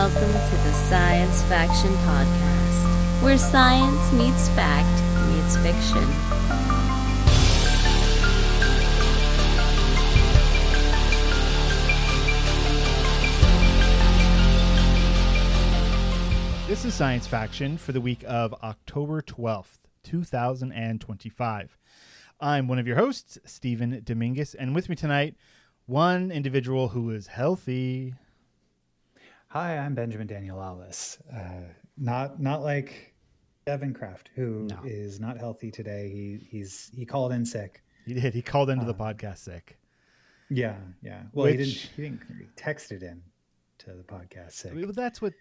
welcome to the Science Faction Podcast, where science meets fact meets fiction. This is Science Faction for the week of October 12th, 2025. I'm one of your hosts, Stephen Dominguez, and with me tonight, one individual who is healthy. Hi, I'm Benjamin Daniel Alice. Not like Devon Kraft, who is not healthy today. He called in sick. He did. He called into the podcast sick. Yeah. Well, he didn't. He texted in to the podcast sick. That's what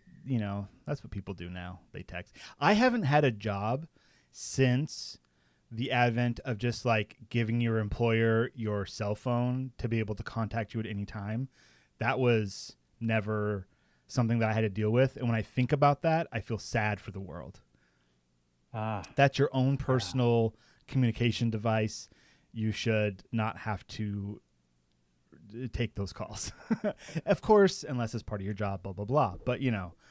people do now. They text. I haven't had a job since the advent of just like giving your employer your cell phone to be able to contact you at any time. That was never something that I had to deal with. And when I think about that, I feel sad for the world. That's your own personal communication device. You should not have to take those calls. Of course, unless it's part of your job, blah, blah, blah. But,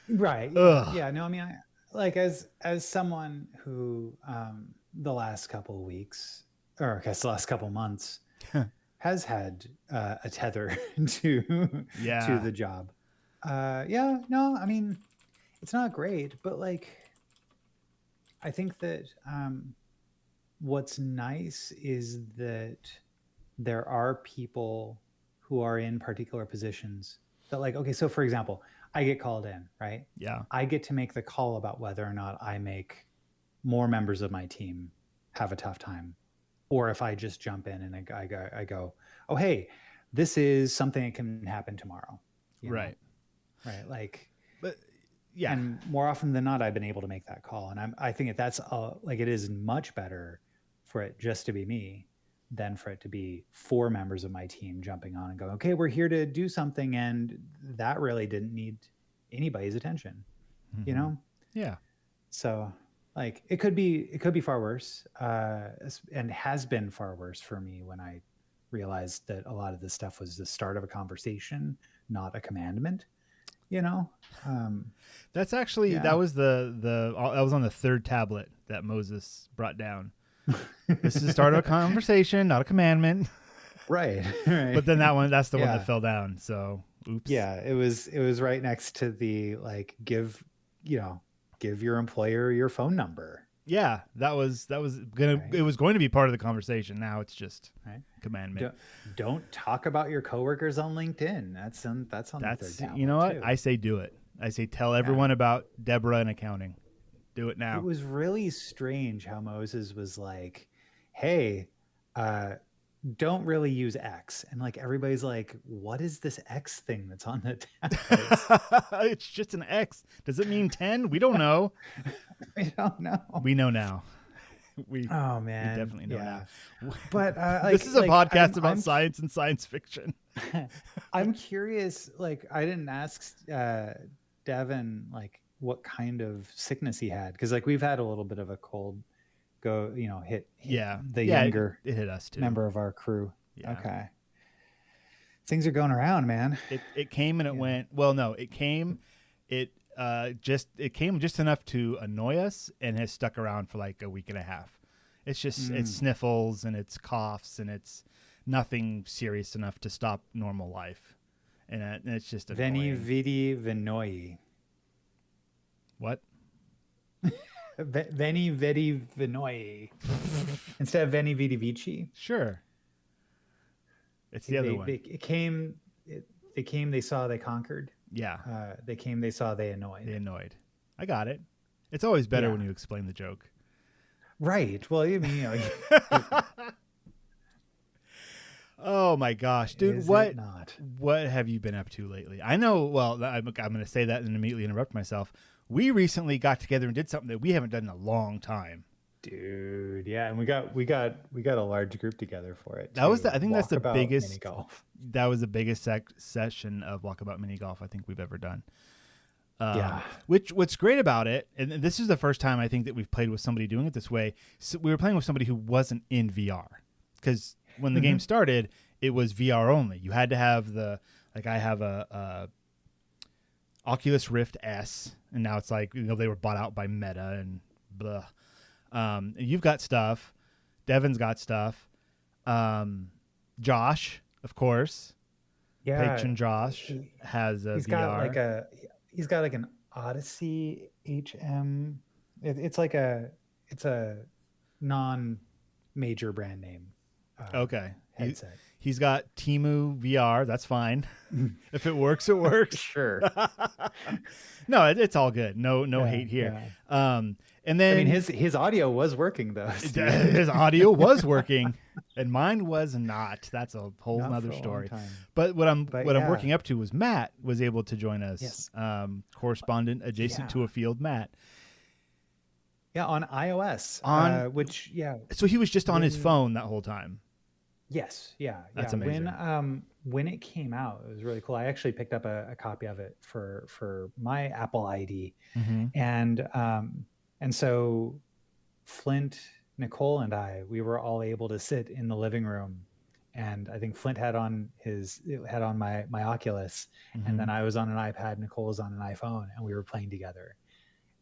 Right. Ugh. Yeah. No, I mean, as someone who the last couple of weeks, or I guess the last couple of months, has had a tether to the job. No, I mean, it's not great, but like, I think that what's nice is that there are people who are in particular positions that, like, okay, so for example, I get called in, right? Yeah. I get to make the call about whether or not I make more members of my team have a tough time, or if I just jump in and I go, oh, hey, this is something that can happen tomorrow. Right. Right. Like, but yeah. And more often than not, I've been able to make that call. And I think that's like, it is much better for it just to be me than for it to be 4 members of my team jumping on and going, okay, we're here to do something. And that really didn't need anybody's attention, Yeah. So like, it could be far worse, and has been far worse for me when I realized that a lot of this stuff was the start of a conversation, not a commandment. That's actually that was that was on the 3rd tablet that Moses brought down. This is the start of a conversation, not a commandment. Right. But then that's the one that fell down. So oops. Yeah, it was right next to the like give your employer your phone number. Yeah, that was it was going to be part of the conversation. Now it's just commandment. Don't talk about your coworkers on LinkedIn. That's on the 3rd tablet. You know what? Too. I say do it. I say tell everyone about Deborah in accounting. Do it now. It was really strange how Moses was like, hey, don't really use X. And like everybody's like, what is this X thing that's on the tablet? It's just an X. Does it mean 10? We don't know. We don't know. We know now. We definitely know now. But this is a podcast about science and science fiction. I'm curious. Like, I didn't ask Devon like what kind of sickness he had, because like we've had a little bit of a cold hit the younger it hit us too. Member of our crew. Yeah. Okay. Things are going around, man. It came and it went. Well, no, it came. It came just enough to annoy us and has stuck around for like a week and a half. It's just it's sniffles and it's coughs and it's nothing serious enough to stop normal life. And it's just annoying. Veni vidi vinoi. What? Veni vidi vinoi. Instead of Veni vidi vici. Sure. It's the other one. They came, they saw, they conquered. Yeah. They came, they saw, they annoyed. I got it. It's always better when you explain the joke. Right. Well, you mean, oh my gosh, dude! What have you been up to lately? I know. Well, I'm going to say that and immediately interrupt myself. We recently got together and did something that we haven't done in a long time. Dude, yeah, and we got a large group together for it. That was I think that's the biggest mini golf. That was the biggest session of Walkabout Mini Golf I think we've ever done. What's great about it, and this is the first time I think that we've played with somebody doing it this way. So we were playing with somebody who wasn't in VR, because when the game started, it was VR only. You had to have I have Oculus Rift S, and now it's like, they were bought out by Meta and blah. And you've got stuff. Devon's got stuff. Josh, of course. Yeah, Patron Josh has a he's VR. He's got like an Odyssey HM. It's a non-major brand name. Okay. Headset. He's got Temu VR. That's fine. If it works, it works. Sure. No, it's all good. No hate here. Yeah. And then I mean, his audio was working though. his audio was working, and mine was not. That's a whole Not nother for a long story. time. But what I'm yeah. working up to was Matt was able to join us. Yes. Correspondent adjacent to a field, Matt. Yeah, on iOS. So he was just on his phone that whole time. Yes. Yeah. That's amazing. When it came out, it was really cool. I actually picked up a copy of it for my Apple ID, and so Flint, Nicole, and we were all able to sit in the living room, and I think Flint had on my Oculus, and then I was on an iPad, Nicole was on an iPhone, and we were playing together,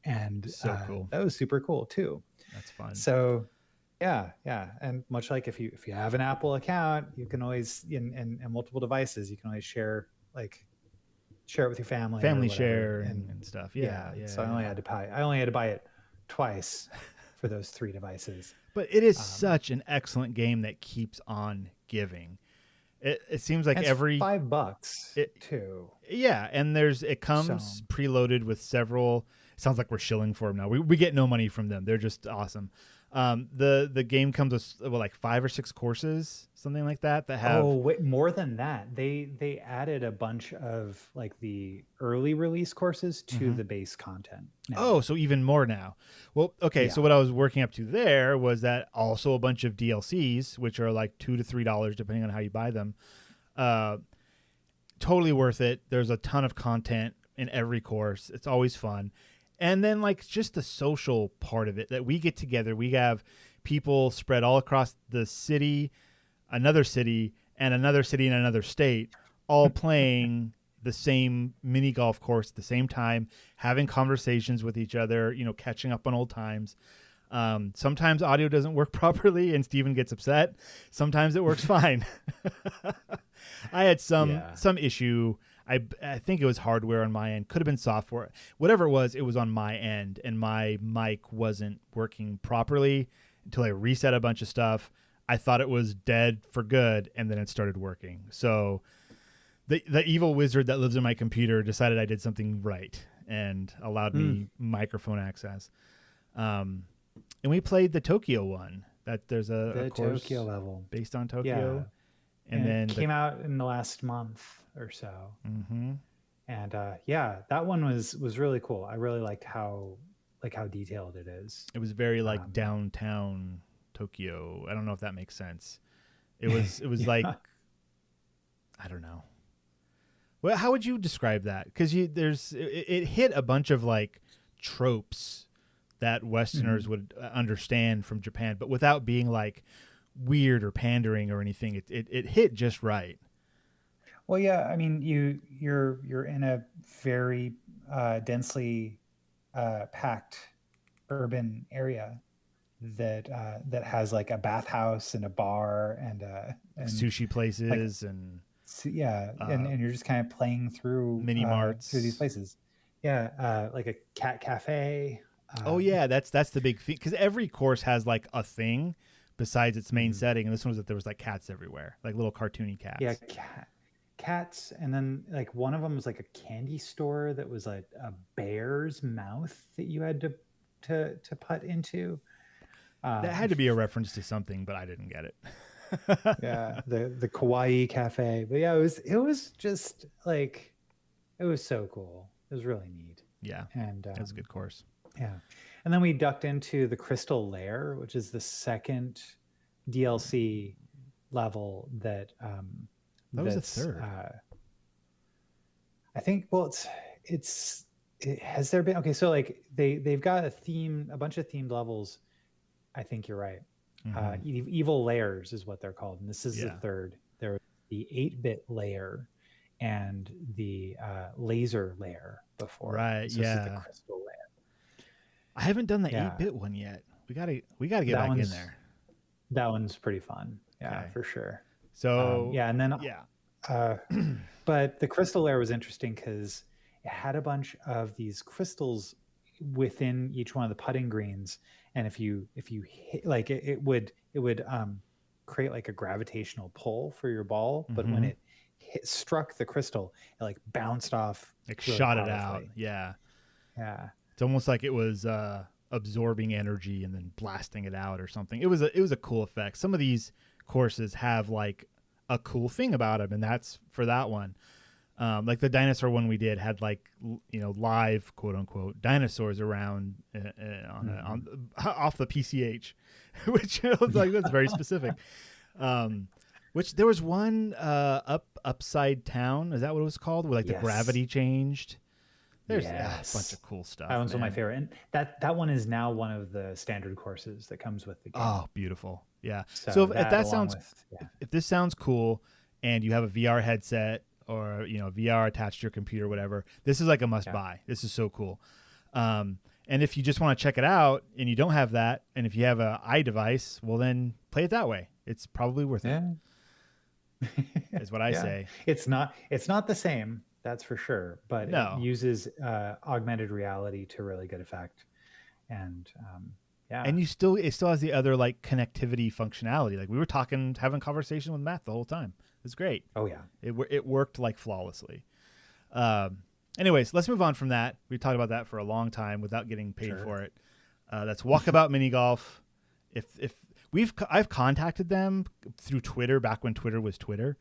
and so cool. That was super cool too. That's fun. So yeah, and much like if you have an Apple account, you can always in multiple devices, you can always share it with your family share and stuff. Yeah. So I only had to buy it twice for those 3 devices. But it is such an excellent game that keeps on giving. It seems like every $5 too. Yeah, and it comes preloaded with several. Sounds like we're shilling for them now. We get no money from them. They're just awesome. The game comes with like 5 or 6 courses, something like that have. Oh wait, more than that. They added a bunch of like the early release courses to the base content now. Oh, so even more now. Well, okay. Yeah. So what I was working up to there was that also a bunch of DLCs, which are like $2 to $3 depending on how you buy them. Totally worth it. There's a ton of content in every course. It's always fun. And then like just the social part of it, that we get together, we have people spread all across the city, another city, and another city in another state, all playing the same mini golf course at the same time, having conversations with each other, catching up on old times. Sometimes audio doesn't work properly and Steven gets upset. Sometimes it works fine. I had some issue. I think it was hardware on my end. Could have been software. Whatever it was on my end, and my mic wasn't working properly until I reset a bunch of stuff. I thought it was dead for good, and then it started working. So the evil wizard that lives in my computer decided I did something right and allowed me microphone access. And we played the Tokyo one. That there's a course Tokyo level based on Tokyo. And then it came out in the last month or so. Mm-hmm. And that one was really cool. I really liked how detailed it is. It was very like downtown Tokyo. I don't know if that makes sense. It was like, I don't know. Well, how would you describe that? Because it hit a bunch of like tropes that Westerners would understand from Japan, but without being like weird or pandering or anything. It hit just right. Well, yeah, I mean, you're in a very densely packed urban area that has like a bathhouse and a bar and sushi places and you're just kind of playing through mini marts through these places. Yeah, like a cat cafe. That's the big thing, because every course has like a thing besides its main setting, and this one was that there was like cats everywhere, like little cartoony cats. Yeah, cats, and then like one of them was like a candy store that was like a bear's mouth that you had to put into. That had to be a reference to something, but I didn't get it. Yeah, the kawaii cafe, but yeah, it was just like, it was so cool. It was really neat. Yeah, and it was a good course. Yeah. And then we ducked into the Crystal Lair, which is the second DLC level that was the third. I think, well, has there been, okay, so like they've got a bunch of themed levels. I think you're right. Evil Layers is what they're called. And this is the third. There was the 8-bit layer and the laser layer before. Right. So this is the Yeah. crystal layer. I haven't done the Yeah. 8-bit one yet. We gotta get That back in one's there. that one's pretty fun. Yeah, Okay. for sure. So yeah, and then yeah. but the crystal layer was interesting because it had a bunch of these crystals within each one of the putting greens, and if you hit, like it would create like a gravitational pull for your ball, but when it struck the crystal, it like bounced off, like really shot it out. powerfully. Yeah. It's almost like it was absorbing energy and then blasting it out or something. It was a cool effect. Some of these courses have like a cool thing about them, and that's for that one. Like the dinosaur one we did had like live quote unquote dinosaurs around off the PCH, which was like that's very specific. Which there was one upside town. Is that what it was called? Where like the gravity changed. There's a bunch of cool stuff. That one's one of my favorite, and that one is now one of the standard courses that comes with the game. Oh, beautiful! Yeah. So if this sounds cool, and you have a VR headset or VR attached to your computer, whatever, this is like a must buy. This is so cool. And if you just want to check it out and you don't have that, and if you have an iDevice, well then play it that way. It's probably worth it. Is what I say. It's not the same. That's for sure, but it uses augmented reality to really good effect, and and it still has the other like connectivity functionality. Like we were having conversation with Matt the whole time. It's great. Oh yeah, it worked like flawlessly. Anyways, let's move on from that. We talked about that for a long time without getting paid for it. That's Walkabout Mini Golf. I've contacted them through Twitter back when Twitter was Twitter.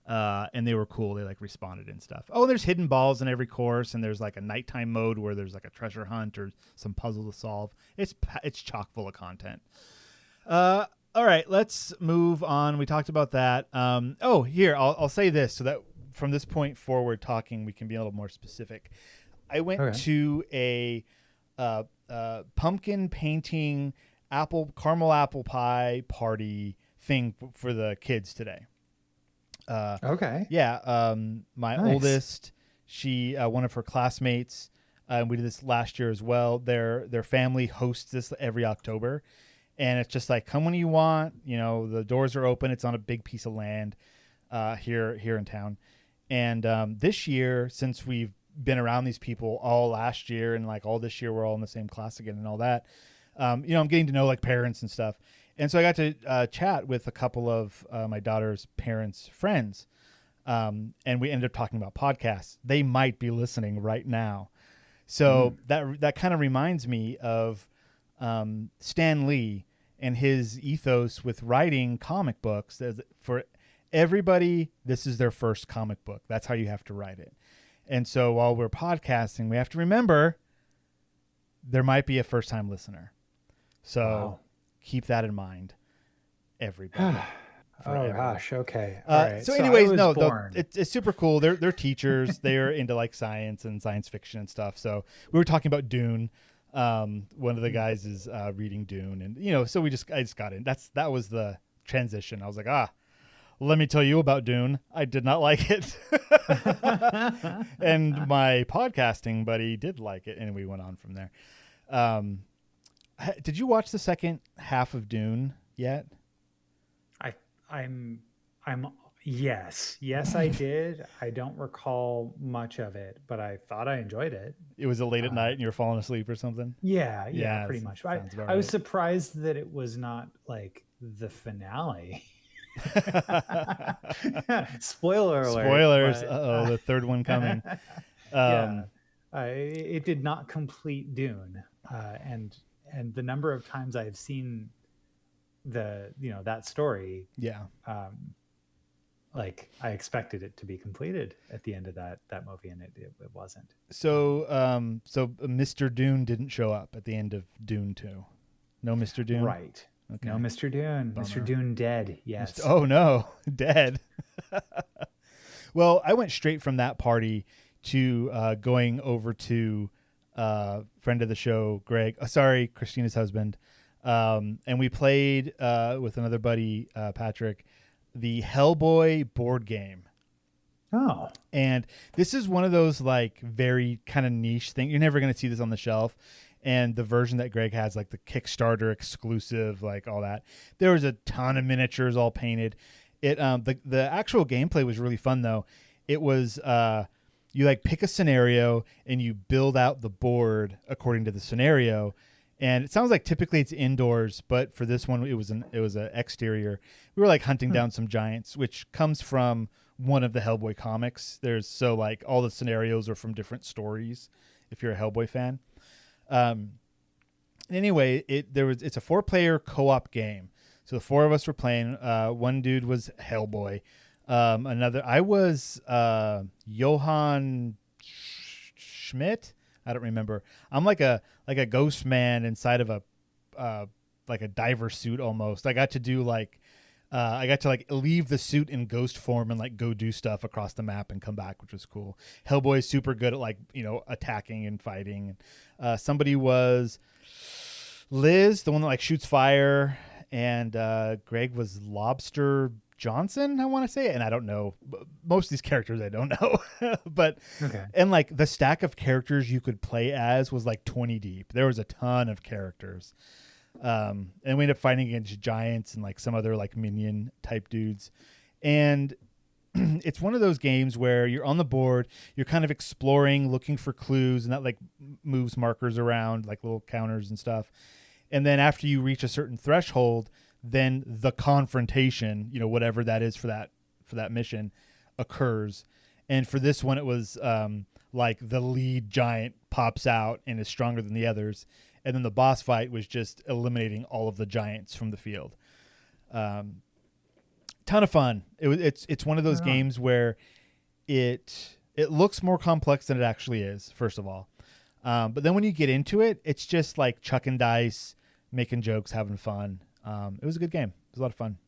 And they were cool. They like responded and stuff. Oh, there's hidden balls in every course, and there's like a nighttime mode where there's like a treasure hunt or some puzzle to solve. It's chock full of content. All right, let's move on. We talked about that. Here I'll say this so that from this point forward, talking we can be a little more specific. I went to a pumpkin painting caramel apple pie party thing for the kids today. My oldest, she one of her classmates, we did this last year as well. Their family hosts this every October, and it's just like come when you want. The doors are open. It's on a big piece of land here in town. And this year, since we've been around these people all last year and like all this year, we're all in the same class again and all that. I'm getting to know like parents and stuff. And so I got to chat with a couple of my daughter's parents' friends, and we ended up talking about podcasts. They might be listening right now. So that kind of reminds me of Stan Lee and his ethos with writing comic books. For everybody, this is their first comic book. That's how you have to write it. And so while we're podcasting, we have to remember there might be a first-time listener. So... Wow. Keep that in mind, everybody. Oh gosh, okay. All right. So anyways, it's super cool. They're teachers. They're into like science and science fiction and stuff. So we were talking about Dune. One of the guys is reading Dune, and so I just got in. That was the transition. I was like, let me tell you about Dune. I did not like it, and my podcasting buddy did like it, and we went on from there. Did you watch the second half of Dune yet? Yes, I did. I don't recall much of it, but I thought I enjoyed it. It was late at night and you were falling asleep or something? Yeah, pretty much. I was surprised that it was not like the finale. Spoiler alert. Spoilers. The third one coming. It did not complete Dune, and the number of times I've seen that story, like I expected it to be completed at the end of that movie, and it wasn't. So Mr. Dune didn't show up at the end of Dune 2. No Mr. Dune? Right. Okay. No Mr. Dune. Bummer. Mr. Dune dead. Yes. Oh no, dead. Well, I went straight from that party to going over to friend of the show, Greg. Christina's husband. And we played with another buddy, Patrick, the Hellboy board game. Oh. And this is one of those like very kind of niche thing. You're never going to see this on the shelf. And the version that Greg has, like the Kickstarter exclusive, like all that, there was a ton of miniatures all painted. It the actual gameplay was really fun though. It was you like pick a scenario and you build out the board according to the scenario. And it sounds like typically it's indoors, but for this one it was an exterior. We were like hunting down some giants, which comes from one of the Hellboy comics. So like all the scenarios are from different stories if you're a Hellboy fan. Anyway, it's a 4-player co-op game. So the 4 of us were playing. One dude was Hellboy. I was Johann Schmidt. I don't remember. I'm like a ghost man inside of like a diver suit almost. I got to do I got to leave the suit in ghost form and like go do stuff across the map and come back, which was cool. Hellboy is super good at attacking and fighting. Somebody was Liz, the one that like shoots fire, and Greg was Lobster Johnson, I want to say, and I don't know. Most of these characters I don't know, but Okay. And like the stack of characters you could play as was like 20 deep. There was a ton of characters. And we ended up fighting against giants and like some other like minion type dudes. And it's one of those games where you're on the board, you're kind of exploring, looking for clues, and that like moves markers around like little counters and stuff. And then after you reach a certain threshold, then the confrontation, whatever that is for that mission, occurs. And for this one, it was like the lead giant pops out and is stronger than the others. And then the boss fight was just eliminating all of the giants from the field. Ton of fun. It's one of those games where it looks more complex than it actually is, first of all. But then when you get into it, it's just like chucking dice, making jokes, having fun. It was a good game. It was a lot of fun.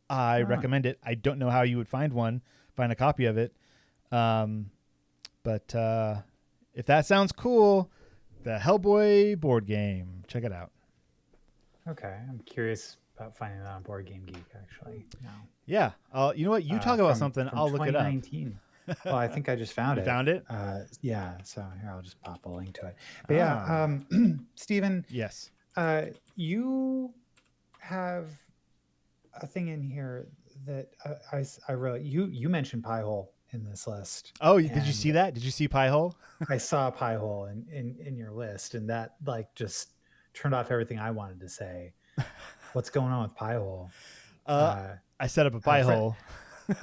I recommend it. I don't know how you would find a copy of it. But if that sounds cool, the Hellboy board game, check it out. Okay, I'm curious about finding that on Board Game Geek actually. No. Yeah. You know what? You talk about something. I'll look it up. 2019. Well, I think I just found You it. found it? Yeah. So here, I'll just pop a link to it. But yeah, Stephen. Yes. You have a thing in here that I really you mentioned Piehole in this list. Oh, did you see that? Did you see Piehole? I saw Piehole in your list, and that like just turned off everything I wanted to say. What's going on with Piehole? I set up a Piehole.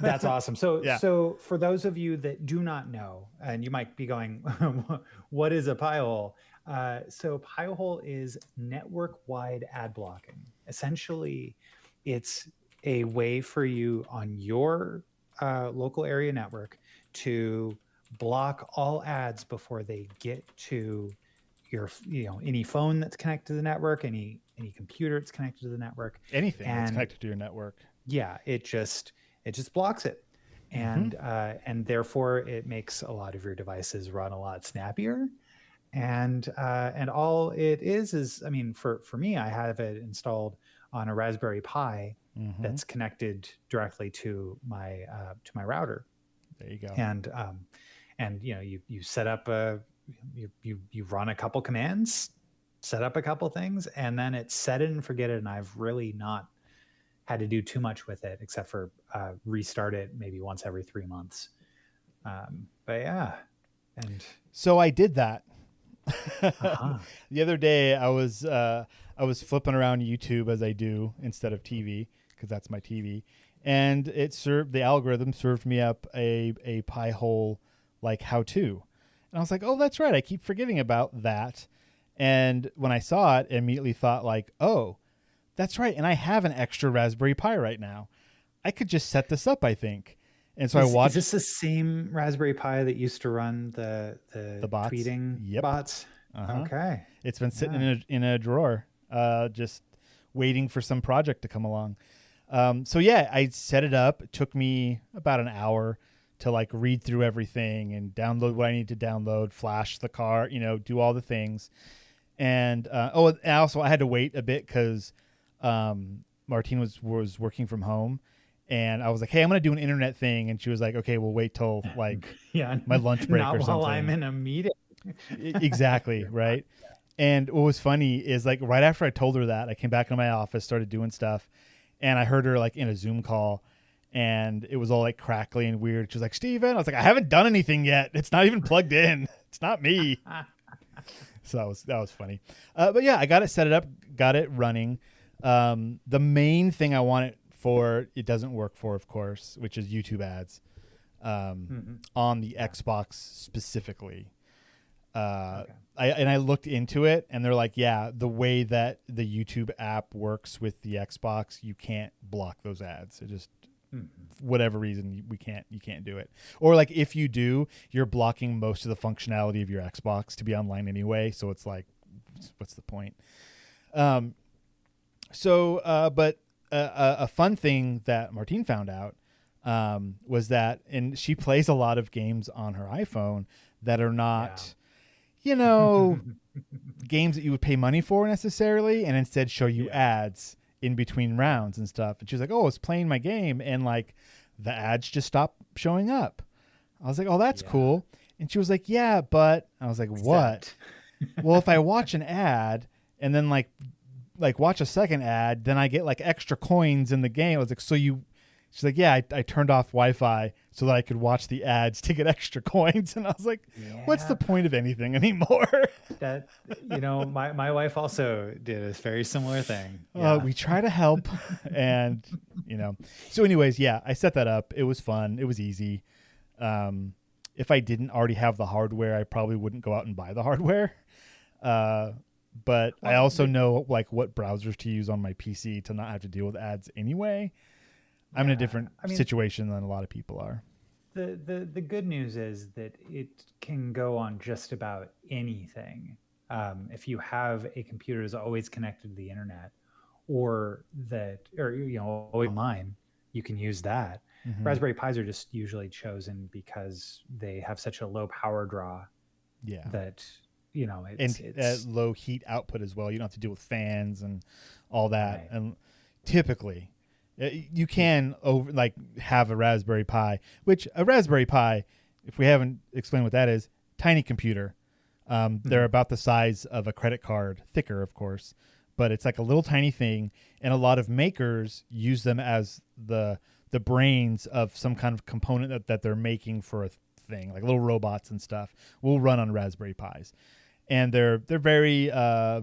That's awesome. So, Yeah. So for those of you that do not know, and you might be going, what is a Piehole? So Piehole is network-wide ad blocking. Essentially, it's a way for you on your local area network to block all ads before they get to your, any phone that's connected to the network, any computer that's connected to the network, Anything that's connected to your network. Yeah, it just blocks it, and therefore it makes a lot of your devices run a lot snappier. And all it is I mean, for me, I have it installed on a Raspberry Pi that's connected directly to my router. There you go. And you set up you run a couple commands, set up a couple things, and then it's set it and forget it. And I've really not had to do too much with it except for restart it maybe once every 3 months. But yeah, and so I did that. The other day I was flipping around YouTube as I do instead of TV, because that's my TV, and the algorithm served me up a Piehole like how-to, and I was like, oh, that's right, I keep forgetting about that. And when I saw it, I immediately thought like, oh, that's right, and I have an extra Raspberry Pi right now. I could just set this up, I think. And so I watched. Is this the same Raspberry Pi that used to run the bots? tweeting bots? Okay. It's been sitting in a drawer, just waiting for some project to come along. So yeah, I set it up. It took me about an hour to like read through everything and download what I need to download, flash the car, do all the things. And also I had to wait a bit because Martine was working from home, And I was like, hey, I'm going to do an internet thing. And she was like, okay, we'll wait till like my lunch break not or something. while I'm in a meeting. Exactly. Right. And what was funny is like right after I told her that, I came back into my office, started doing stuff, and I heard her like in a Zoom call, and it was all like crackly and weird. She was like, Steven, I was like, I haven't done anything yet. It's not even plugged in. It's not me. So that was funny. But yeah, I got it set it up, got it running. The main thing I want it for, it doesn't work for, of course, which is YouTube ads on the Xbox specifically. Okay. I looked into it, and they're like, yeah, the way that the YouTube app works with the Xbox, you can't block those ads. It just whatever reason you can't do it. Or like if you do, you're blocking most of the functionality of your Xbox to be online anyway. So it's like, what's the point? But a fun thing that Martine found out was that, and she plays a lot of games on her iPhone that are not, games that you would pay money for necessarily, and instead show you ads in between rounds and stuff. And she's like, oh, I was playing my game, and like the ads just stopped showing up. I was like, oh, that's cool. And she was like, yeah, but I was like, what? Well, if I watch an ad and then like watch a second ad, then I get like extra coins in the game. I was like, she's like, yeah, I turned off Wi-Fi so that I could watch the ads to get extra coins. And I was like, what's the point of anything anymore? That, my wife also did a very similar thing. We try to help. And, so anyways, yeah, I set that up. It was fun. It was easy. If I didn't already have the hardware, I probably wouldn't go out and buy the hardware. But I also know like what browsers to use on my PC to not have to deal with ads anyway. I'm in a different situation than a lot of people are. The good news is that it can go on just about anything. If you have a computer that's always connected to the internet, or always online, you can use that. Raspberry Pis are just usually chosen because they have such a low power draw. Yeah. That it's low heat output as well. You don't have to deal with fans and all that. Right. And typically, you can have a Raspberry Pi, which a Raspberry Pi, if we haven't explained what that is, tiny computer. They're about the size of a credit card, thicker, of course, but it's like a little tiny thing. And a lot of makers use them as the brains of some kind of component that they're making for a thing, like little robots and stuff will run on Raspberry Pis. And they're very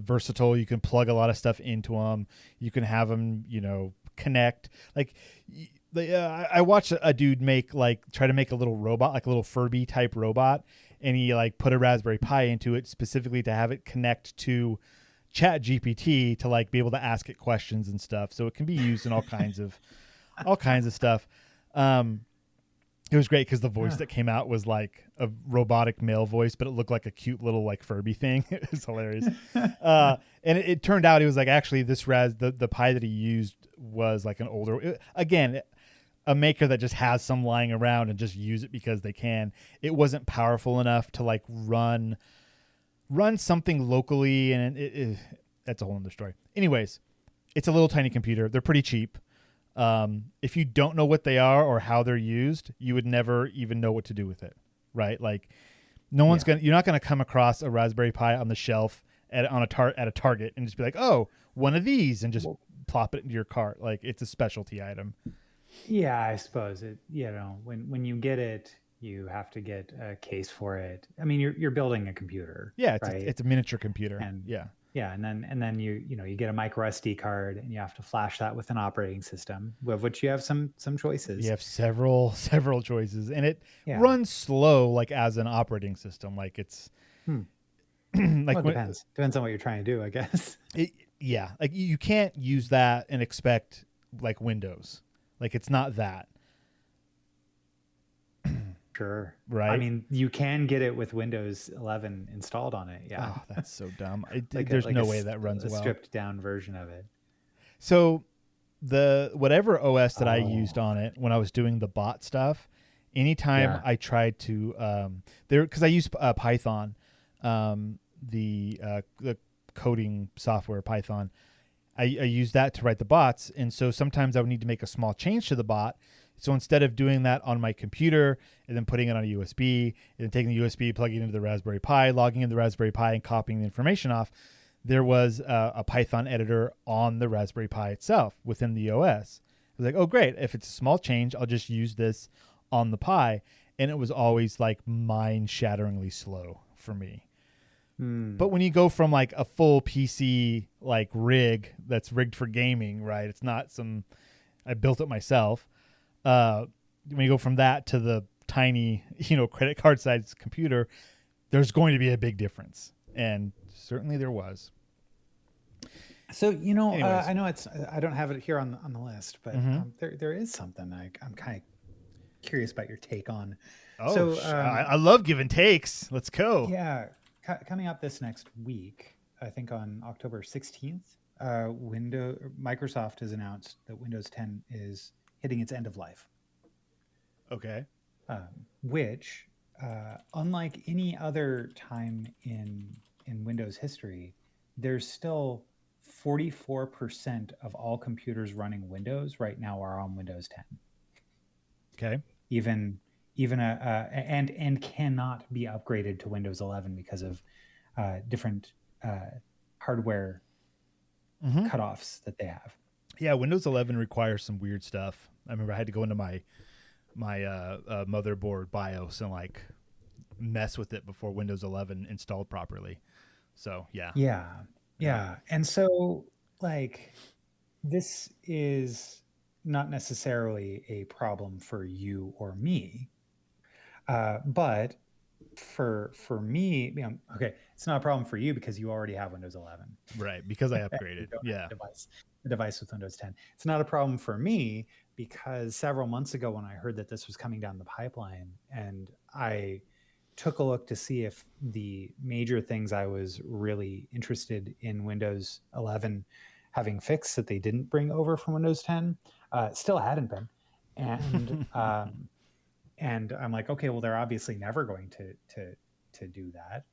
versatile. You can plug a lot of stuff into them. You can have them, connect. Like I watched a dude try to make a little robot, like a little Furby type robot, and he like put a Raspberry Pi into it specifically to have it connect to Chat GPT to like be able to ask it questions and stuff. So it can be used in all kinds of stuff. It was great because the voice that came out was like a robotic male voice, but it looked like a cute little like Furby thing. It was hilarious. And it turned out it was like actually this the Pi that he used was like an older, again, a maker that just has some lying around and just use it because they can. It wasn't powerful enough to like run something locally, and that's a whole other story. Anyways, it's a little tiny computer. They're pretty cheap. If you don't know what they are or how they're used, you would never even know what to do with it, right? Like you're not gonna come across a Raspberry Pi on the shelf at a Target and just be like, oh, one of these, and just plop it into your cart. Like it's a specialty item. Yeah, I suppose it. When you get it, you have to get a case for it. I mean, you're building a computer. Yeah, right? It's a miniature computer. And yeah. Yeah, and then you get a micro SD card, and you have to flash that with an operating system, of which you have some choices. You have several choices, and it runs slow, like as an operating system. Like it's like depends on what you're trying to do, I guess. Like you can't use that and expect like Windows. Like it's not that. Sure. Right. I mean, you can get it with Windows 11 installed on it. Yeah. Oh, that's so dumb. There's no way that runs well. A stripped down version of it. So the whatever OS that I used on it when I was doing the bot stuff, anytime I tried to because I use Python, the coding software Python. I use that to write the bots. And so sometimes I would need to make a small change to the bot. So instead of doing that on my computer and then putting it on a USB and then taking the USB, plugging it into the Raspberry Pi, logging in the Raspberry Pi and copying the information off, there was a Python editor on the Raspberry Pi itself within the OS. I was like, oh, great. If it's a small change, I'll just use this on the Pi. And it was always like mind-shatteringly slow for me. But when you go from like a full PC like rig that's rigged for gaming, right? It's not I built it myself. When you go from that to the tiny, credit card sized computer, there's going to be a big difference. And certainly there was. So, I know I don't have it here on the list, but there is something I'm kind of curious about your take on. Oh, so, I love giving takes. Let's go. Yeah. Coming up this next week, I think on October 16th, Microsoft has announced that Windows 10 is hitting its end of life. Okay. Which, unlike any other time in Windows history, there's still 44% of all computers running Windows right now are on Windows 10. Okay. And cannot be upgraded to Windows 11 because of different hardware cutoffs that they have. Yeah, Windows 11 requires some weird stuff. I remember I had to go into my motherboard BIOS and like mess with it before Windows 11 installed properly. So yeah. And so like this is not necessarily a problem for you or me. But for me, okay, it's not a problem for you because you already have Windows 11. Right, because I upgraded. Yeah. A device with Windows 10. It's not a problem for me because several months ago when I heard that this was coming down the pipeline and I took a look to see if the major things I was really interested in Windows 11 having fixed that they didn't bring over from Windows 10, still hadn't been. And and I'm like, okay, well, they're obviously never going to do that.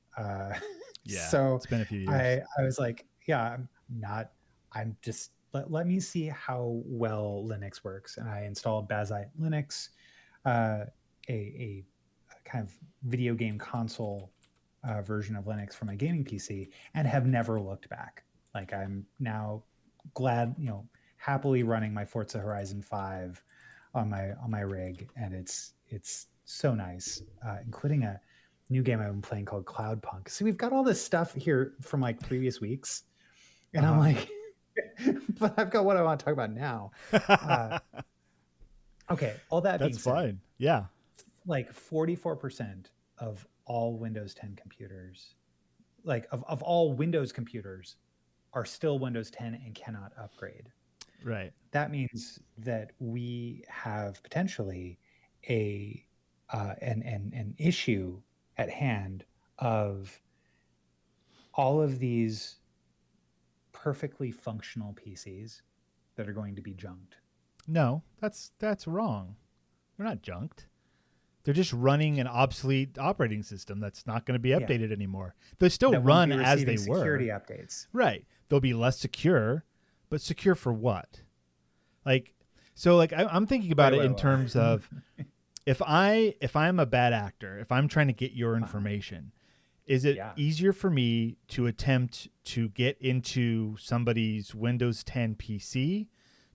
Yeah. So it's been a few years. I was like, yeah, I'm just let me see how well Linux works. And I installed Bazzite Linux, a kind of video game console version of Linux for my gaming PC, and have never looked back. Like I'm now glad, happily running my Forza Horizon 5 on my rig, and it's so nice, including a new game I've been playing called Cloudpunk. So we've got all this stuff here from like previous weeks, and I'm like, but I've got what I want to talk about now. Okay, all that being said, that's fine. Yeah, like 44% of all Windows 10 computers, like of all Windows computers, are still Windows 10 and cannot upgrade. Right. That means that we have potentially an issue at hand of all of these perfectly functional PCs that are going to be junked. No, that's wrong. They're not junked. They're just running an obsolete operating system that's not going to be updated anymore. They still run as they were. Security updates. Right. They'll be less secure, but secure for what? Like, so like I'm thinking about it in terms of if I'm a bad actor, if I'm trying to get your information, is it easier for me to attempt to get into somebody's Windows 10 PC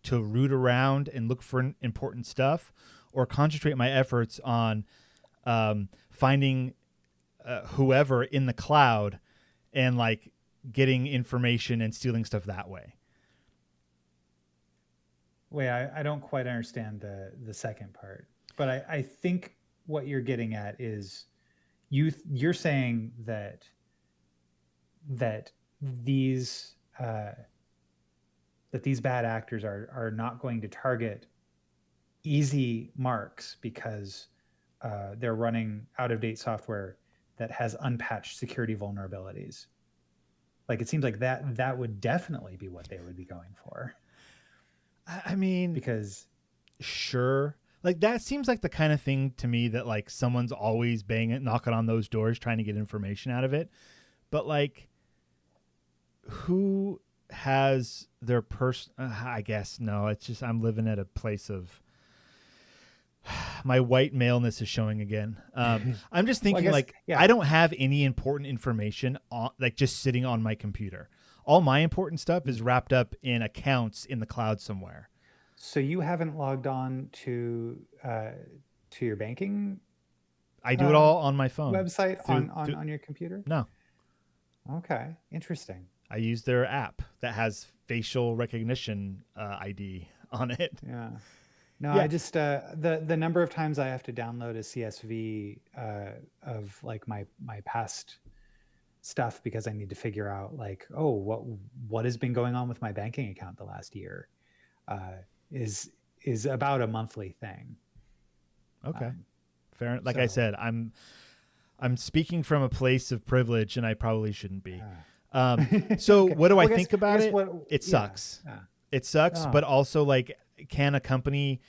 to root around and look for important stuff, or concentrate my efforts on finding whoever in the cloud and like getting information and stealing stuff that way? Wait, I don't quite understand the second part, but I think what you're getting at is you're saying that these bad actors are not going to target easy marks because they're running out-of-date software that has unpatched security vulnerabilities. Like it seems like that would definitely be what they would be going for. I mean, because sure, like that seems like the kind of thing to me that like someone's always knocking on those doors trying to get information out of it. But like, who has their I guess no, it's just I'm living at a place of my white maleness is showing again. I'm just thinking I don't have any important information on like just sitting on my computer. All my important stuff is wrapped up in accounts in the cloud somewhere. So you haven't logged on to your banking? I do it all on my phone. Website on your computer? No. Okay, interesting. I use their app that has facial recognition ID on it. Yeah. No, I just the number of times I have to download a CSV of like my past stuff because I need to figure out like, oh, what has been going on with my banking account the last year is about a monthly thing. Okay. Fair. Like I said, I'm speaking from a place of privilege, and I probably shouldn't be. So okay. What do I think about it? It sucks. Yeah. It sucks, but also like, can a company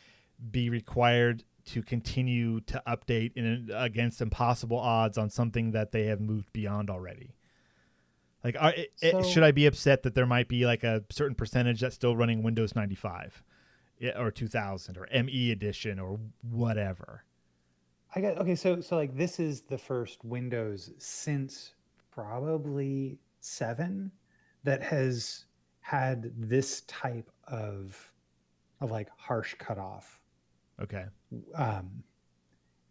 be required to continue to update against impossible odds on something that they have moved beyond already? Like, should I be upset that there might be like a certain percentage that's still running Windows 95 or 2000 or ME edition or whatever? So like this is the first Windows since probably 7 that has had this type of like harsh cutoff. Okay.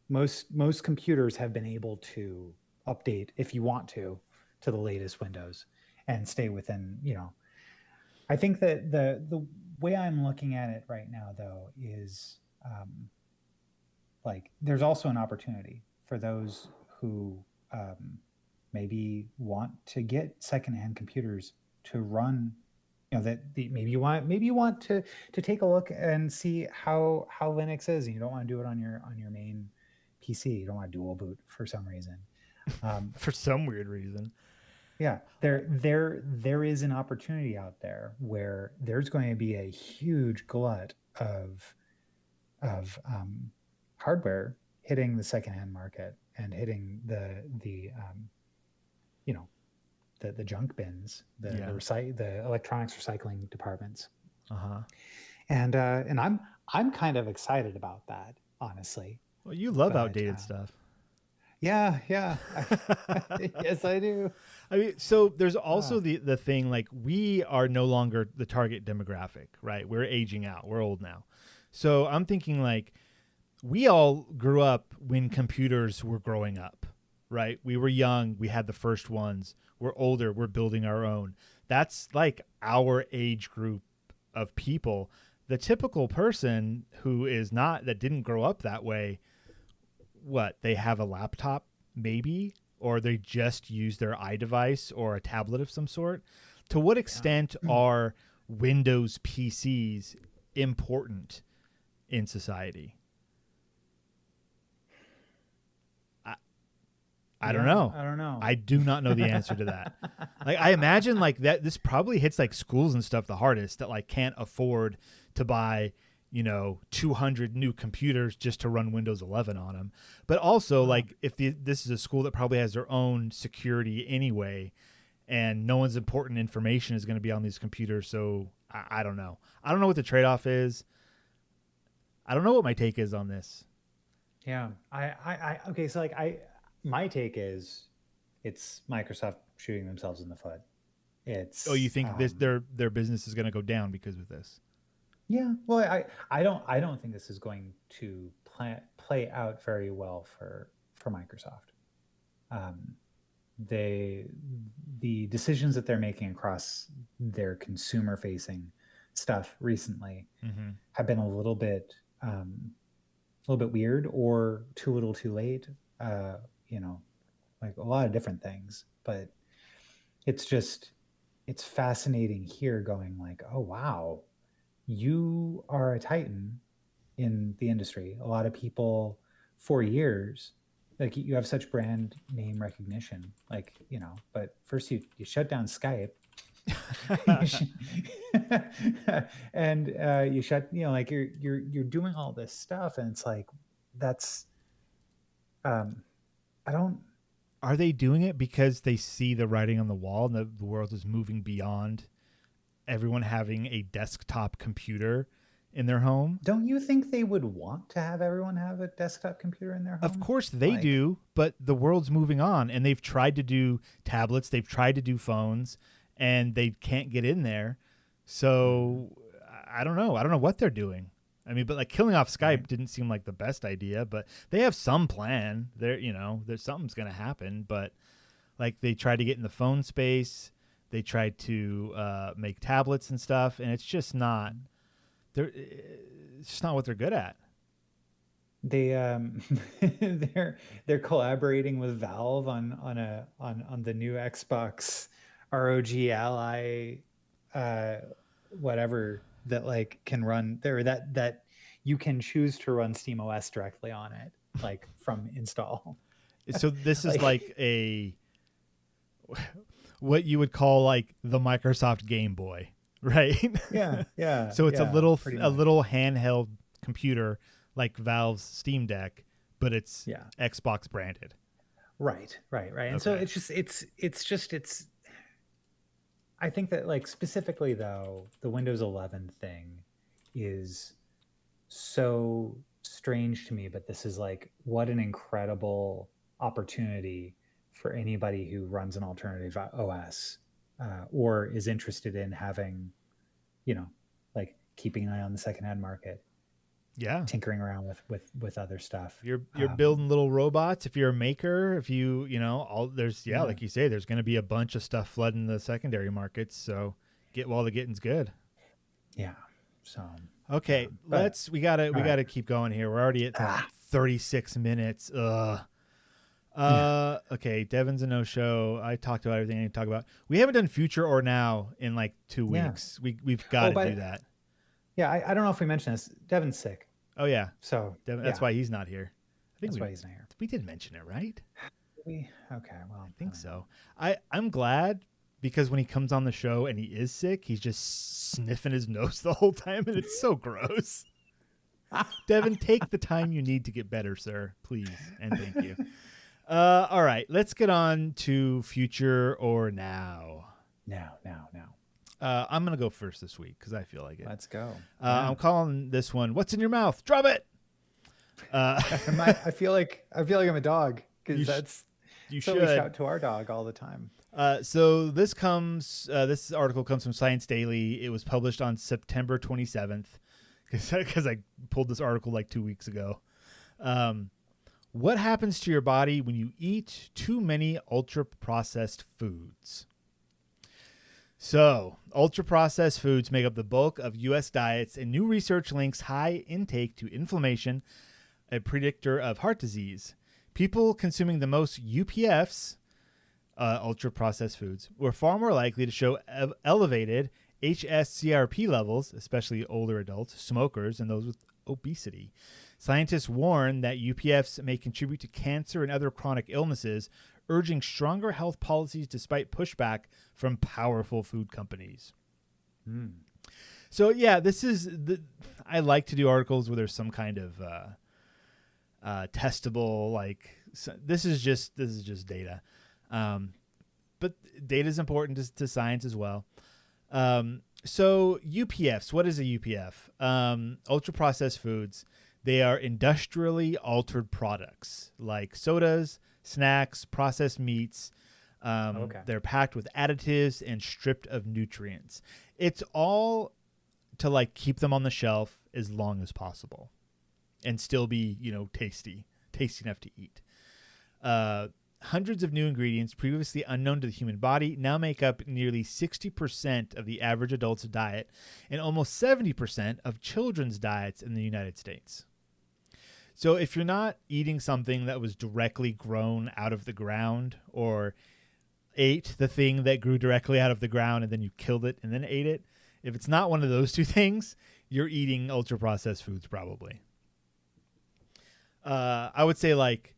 Most computers have been able to update if you want to the latest Windows and stay within, I think that the way I'm looking at it right now though is like there's also an opportunity for those who maybe want to get secondhand computers to run, maybe you want to take a look and see how Linux is, and you don't want to do it on your main PC. You don't want to dual boot for some reason. For some weird reason. Yeah, there is an opportunity out there where there's going to be a huge glut of hardware hitting the secondhand market and hitting the junk bins, the electronics recycling departments. And I'm kind of excited about that, honestly. Well, you love outdated stuff. Yeah. Yes, I do. I mean, so there's also the thing, like, we are no longer the target demographic, right? We're aging out. We're old now. So I'm thinking like we all grew up when computers were growing up, right? We were young. We had the first ones. We're older. We're building our own. That's like our age group of people. The typical person that didn't grow up that way, they have a laptop maybe, or they just use their iDevice or a tablet of some sort. To what extent are Windows PCs important in society? I don't know. I do not know the answer to that. Like, I imagine like that this probably hits like schools and stuff the hardest that like can't afford to buy 200 new computers just to run Windows 11 on them. But also, like, if this is a school that probably has their own security anyway, and no one's important information is going to be on these computers. So I don't know. I don't know what the trade-off is. I don't know what my take is on this. Yeah. Okay. So like my take is it's Microsoft shooting themselves in the foot. You think their business is going to go down because of this? Yeah, well, I don't think this is going to play out very well for Microsoft. The decisions that they're making across their consumer facing stuff recently have been a little bit weird, or too little, too late. Like a lot of different things, but it's fascinating here going like, oh wow, you are a titan in the industry. A lot of people for years, like, you have such brand name recognition, like, but first you shut down Skype and you shut, like you're doing all this stuff, and it's like, that's are they doing it because they see the writing on the wall and the world is moving beyond everyone having a desktop computer in their home. Don't you think they would want to have everyone have a desktop computer in their home? Of course they do, but the world's moving on, and they've tried to do tablets, they've tried to do phones, and they can't get in there. So I don't know. I don't know what they're doing. I mean, but like killing off Skype didn't seem like the best idea, but they have some plan. There's something's going to happen, but like they tried to get in the phone space. They tried to make tablets and stuff, and it's just not. It's just not what they're good at. They they're collaborating with Valve on the new Xbox ROG Ally, whatever that like can run there that you can choose to run SteamOS directly on it, like from install. So this is like a what you would call like the Microsoft Game Boy. Right. Yeah. So it's a little handheld computer like Valve's Steam Deck, but it's Xbox branded. Right. Okay. And so it's I think that like specifically though, the Windows 11 thing is so strange to me, but this is like what an incredible opportunity for anybody who runs an alternative OS. Or is interested in having, like keeping an eye on the secondhand market. Yeah. Tinkering around with other stuff. You're building little robots. If you're a maker, if there's like you say, there's going to be a bunch of stuff flooding the secondary markets. So get while the getting's good. Yeah. So okay, we gotta keep going here. We're already at 36 minutes. Okay, Devon's a no-show. I talked about everything I need to talk about. We haven't done Future or Now in like 2 weeks. We've got to do that. Yeah, I don't know if we mentioned this. Devon's sick. Oh yeah. So Devon, that's why he's not here. That's why he's not here. We did mention it, right? Okay, well. I think so. I'm glad because when he comes on the show and he is sick, he's just sniffing his nose the whole time, and it's so gross. Devon, take the time you need to get better, sir. Please and thank you. All right, let's get on to Future or Now. Now. I'm going to go first this week because I feel like it. Let's go. I'm calling this one, What's in Your Mouth? Drop it! I feel like I'm a dog because you should. We shout to our dog all the time. So this article comes from Science Daily. It was published on September 27th because I pulled this article like 2 weeks ago. What happens to your body when you eat too many ultra-processed foods? So, ultra-processed foods make up the bulk of U.S. diets, and new research links high intake to inflammation, a predictor of heart disease. People consuming the most UPFs, ultra-processed foods, were far more likely to show elevated HSCRP levels, especially older adults, smokers, and those with obesity. Scientists warn that UPFs may contribute to cancer and other chronic illnesses, urging stronger health policies despite pushback from powerful food companies. So yeah, I like to do articles where there's some kind of testable, like this is just data. But data is important to science as well. So UPFs, what is a UPF? Ultra processed foods. They are industrially altered products like sodas, snacks, processed meats. They're packed with additives and stripped of nutrients. It's all to like keep them on the shelf as long as possible and still be, tasty enough to eat. Hundreds of new ingredients previously unknown to the human body now make up nearly 60% of the average adult's diet and almost 70% of children's diets in the United States. So if you're not eating something that was directly grown out of the ground or ate the thing that grew directly out of the ground and then you killed it and then ate it, if it's not one of those two things, you're eating ultra-processed foods probably. I would say like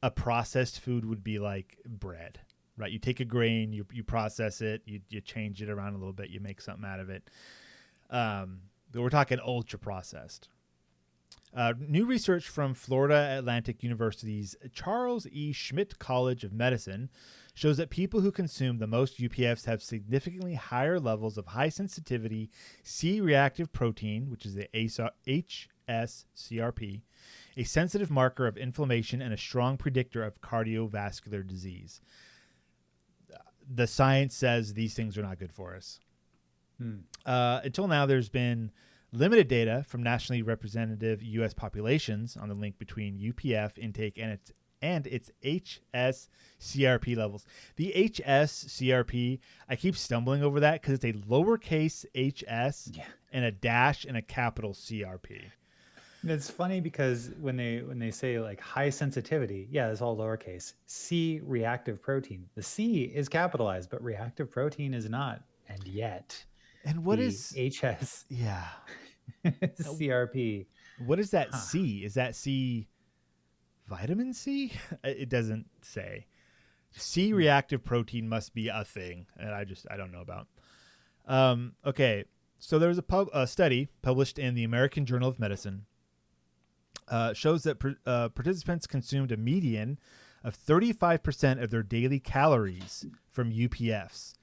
a processed food would be like bread, right? You take a grain, you process it, you change it around a little bit, you make something out of it. But we're talking ultra-processed. New research from Florida Atlantic University's Charles E. Schmidt College of Medicine shows that people who consume the most UPFs have significantly higher levels of high sensitivity C-reactive protein, which is the HSCRP, a sensitive marker of inflammation and a strong predictor of cardiovascular disease. The science says these things are not good for us. Until now, there's been limited data from nationally representative U.S. populations on the link between UPF intake and its HSCRP levels. The HSCRP, I keep stumbling over that because it's a lowercase HS and a dash and a capital CRP. It's funny because when they say like high sensitivity, it's all lowercase. C reactive protein. The C is capitalized, but reactive protein is not. And yet, and what is HS? Yeah, CRP. What is that C? Is that C vitamin C? It doesn't say. C reactive protein must be a thing, and I don't know about. Okay, so there was a study published in the American Journal of Medicine. Shows that participants consumed a median of 35% of their daily calories from UPFs,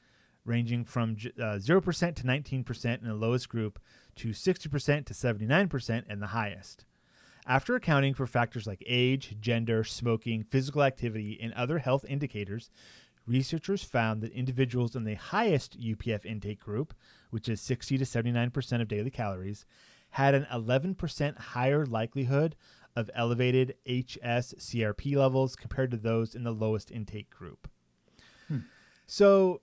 ranging from 0% to 19% in the lowest group to 60% to 79% in the highest. After accounting for factors like age, gender, smoking, physical activity, and other health indicators, researchers found that individuals in the highest UPF intake group, which is 60 to 79% of daily calories, had an 11% higher likelihood of elevated HSCRP levels compared to those in the lowest intake group. So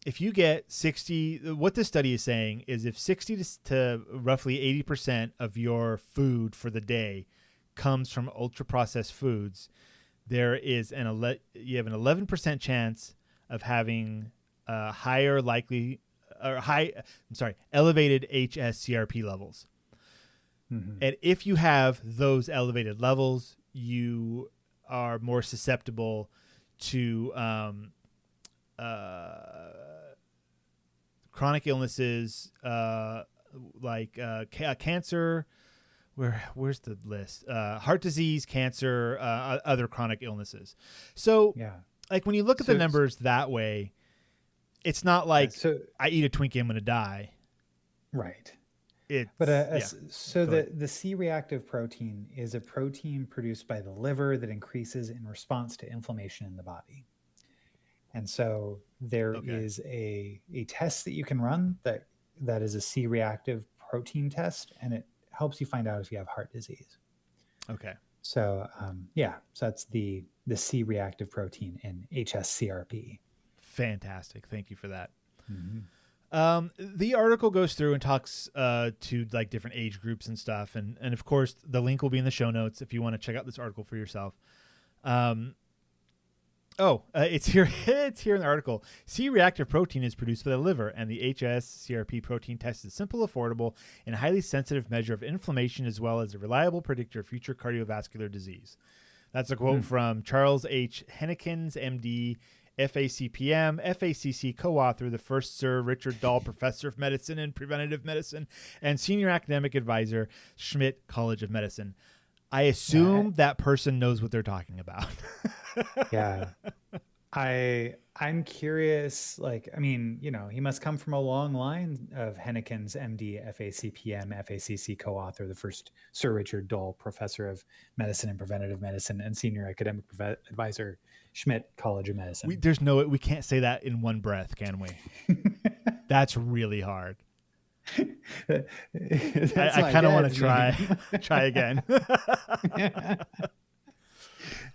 if you get 60, what this study is saying is if 60 to roughly 80% of your food for the day comes from ultra processed foods, there is you have an 11% chance of having elevated HSCRP levels. And if you have those elevated levels, you are more susceptible to chronic illnesses like cancer. Where's the list? Heart disease, cancer, other chronic illnesses. So, like when you look at the numbers that way, it's not like I eat a Twinkie, I'm going to die. Right. So the C-reactive protein is a protein produced by the liver that increases in response to inflammation in the body. And so there is a test that you can run that is a C-reactive protein test, and it helps you find out if you have heart disease. Okay. So so that's the C-reactive protein in HSCRP. Fantastic. Thank you for that. The article goes through and talks to like different age groups and stuff. And of course, the link will be in the show notes if you want to check out this article for yourself. It's here. It's here in the article. C-reactive protein is produced by the liver, and the HSCRP protein test is a simple, affordable, and highly sensitive measure of inflammation, as well as a reliable predictor of future cardiovascular disease. That's a quote from Charles H. Hennekins, MD, FACPM, FACC co-author, the first Sir Richard Dahl Professor of Medicine and Preventive Medicine, and Senior Academic Advisor, Schmidt College of Medicine. I assume that person knows what they're talking about. I'm curious, he must come from a long line of Hennekins, MD, FACPM, FACC co-author, the first Sir Richard Dahl Professor of Medicine and Preventive Medicine, and Senior Academic Advisor, Schmidt College of Medicine. We can't say that in one breath, can we? That's really hard. I kind of want to try again.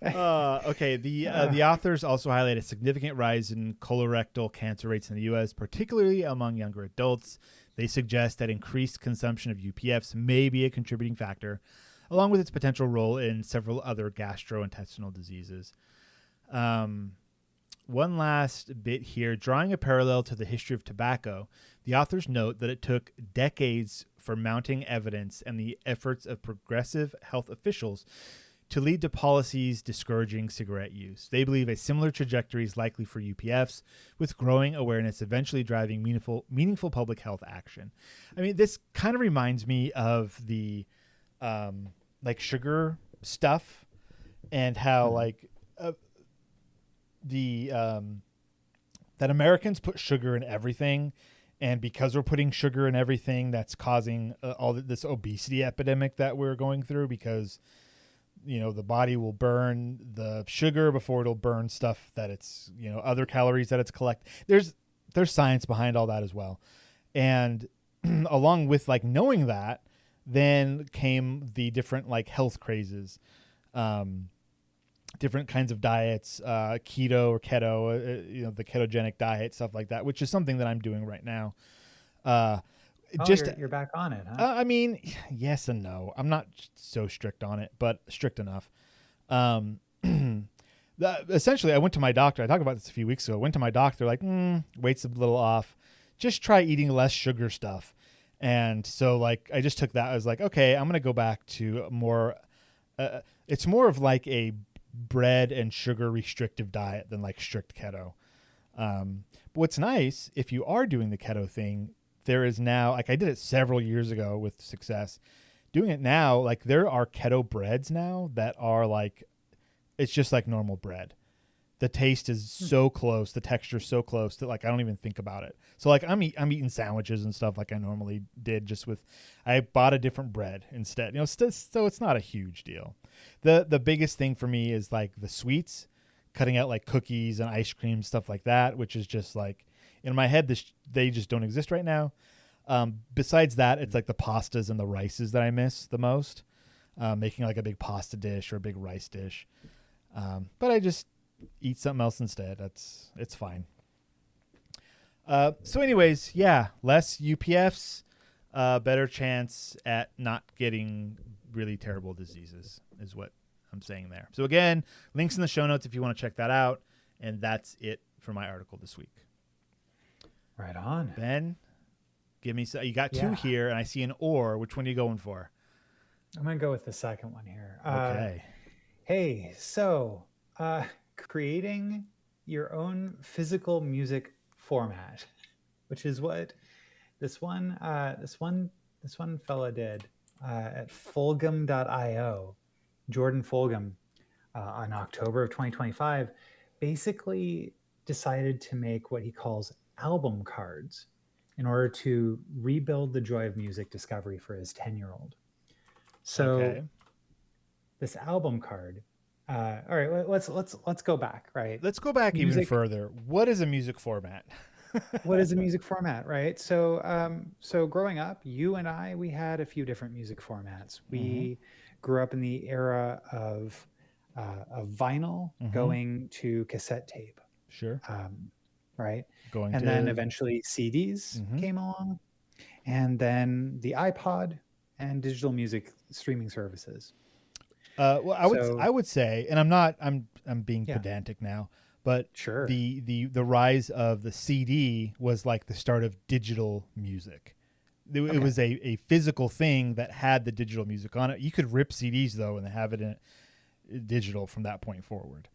The authors also highlight a significant rise in colorectal cancer rates in the U.S., particularly among younger adults. They suggest that increased consumption of UPFs may be a contributing factor, along with its potential role in several other gastrointestinal diseases. One last bit here, drawing a parallel to the history of tobacco, the authors note that it took decades for mounting evidence and the efforts of progressive health officials to lead to policies discouraging cigarette use. They believe a similar trajectory is likely for UPFs, with growing awareness eventually driving meaningful public health action. I mean, this kind of reminds me of the like sugar stuff, and how like the that Americans put sugar in everything, and because we're putting sugar in everything, that's causing this obesity epidemic that we're going through, because the body will burn the sugar before it'll burn stuff that it's other calories that it's there's science behind all that as well. And along with like knowing that, then came the different like health crazes, different kinds of diets, keto or keto, the ketogenic diet, stuff like that, which is something that I'm doing right now. You're back on it, huh? I mean, yes and no. I'm not so strict on it, but strict enough. Essentially, I went to my doctor. I talked about this a few weeks ago. I went to my doctor, like, weight's a little off. Just try eating less sugar stuff. And so, like, I just took that. I was like, okay, I'm going to go back to more. It's more of like a bread and sugar restrictive diet than like strict keto. But what's nice, if you are doing the keto thing, there is now, like I did it several years ago with success. Doing it now, like there are keto breads now that are like, it's just like normal bread. The taste is so close, the texture is so close that like I don't even think about it. So like I'm eating sandwiches and stuff like I normally did, just with I bought a different bread instead. So it's not a huge deal. The biggest thing for me is like the sweets, cutting out like cookies and ice cream, stuff like that, which is just like in my head they just don't exist right now. Besides that, it's like the pastas and the rices that I miss the most. Making like a big pasta dish or a big rice dish. But I just eat something else instead. It's fine. So anyways, yeah, less UPFs, better chance at not getting really terrible diseases is what I'm saying there. So again, links in the show notes if you want to check that out. And that's it for my article this week. Right on. Ben, give me you got two here, and I see an or. Which one are you going for? I'm going to go with the second one here. Okay. Hey, so creating your own physical music format, which is what this one fella did at Fulgham.io. Jordan Fulgham, on October of 2025, basically decided to make what he calls album cards in order to rebuild the joy of music discovery for his 10-year-old. So this album card. All right, let's go back. Right, let's go back even further. What is a music format? What is a music format? Right. So, so growing up, you and I, we had a few different music formats. We grew up in the era of vinyl going to cassette tape. Sure. Right. Then eventually CDs came along, and then the iPod and digital music streaming services. Well, I would say, and I'm being pedantic now, but sure. The rise of the CD was like the start of digital music. It was a physical thing that had the digital music on it. You could rip CDs though and have it in digital from that point forward.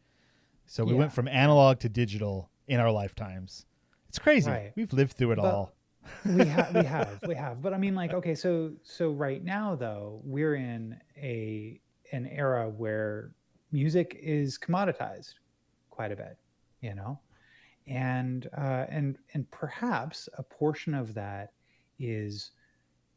So we went from analog to digital in our lifetimes. It's crazy. Right. We've lived through it all. we have. But I mean, like, okay, so right now though, we're in an era where music is commoditized quite a bit, and perhaps a portion of that is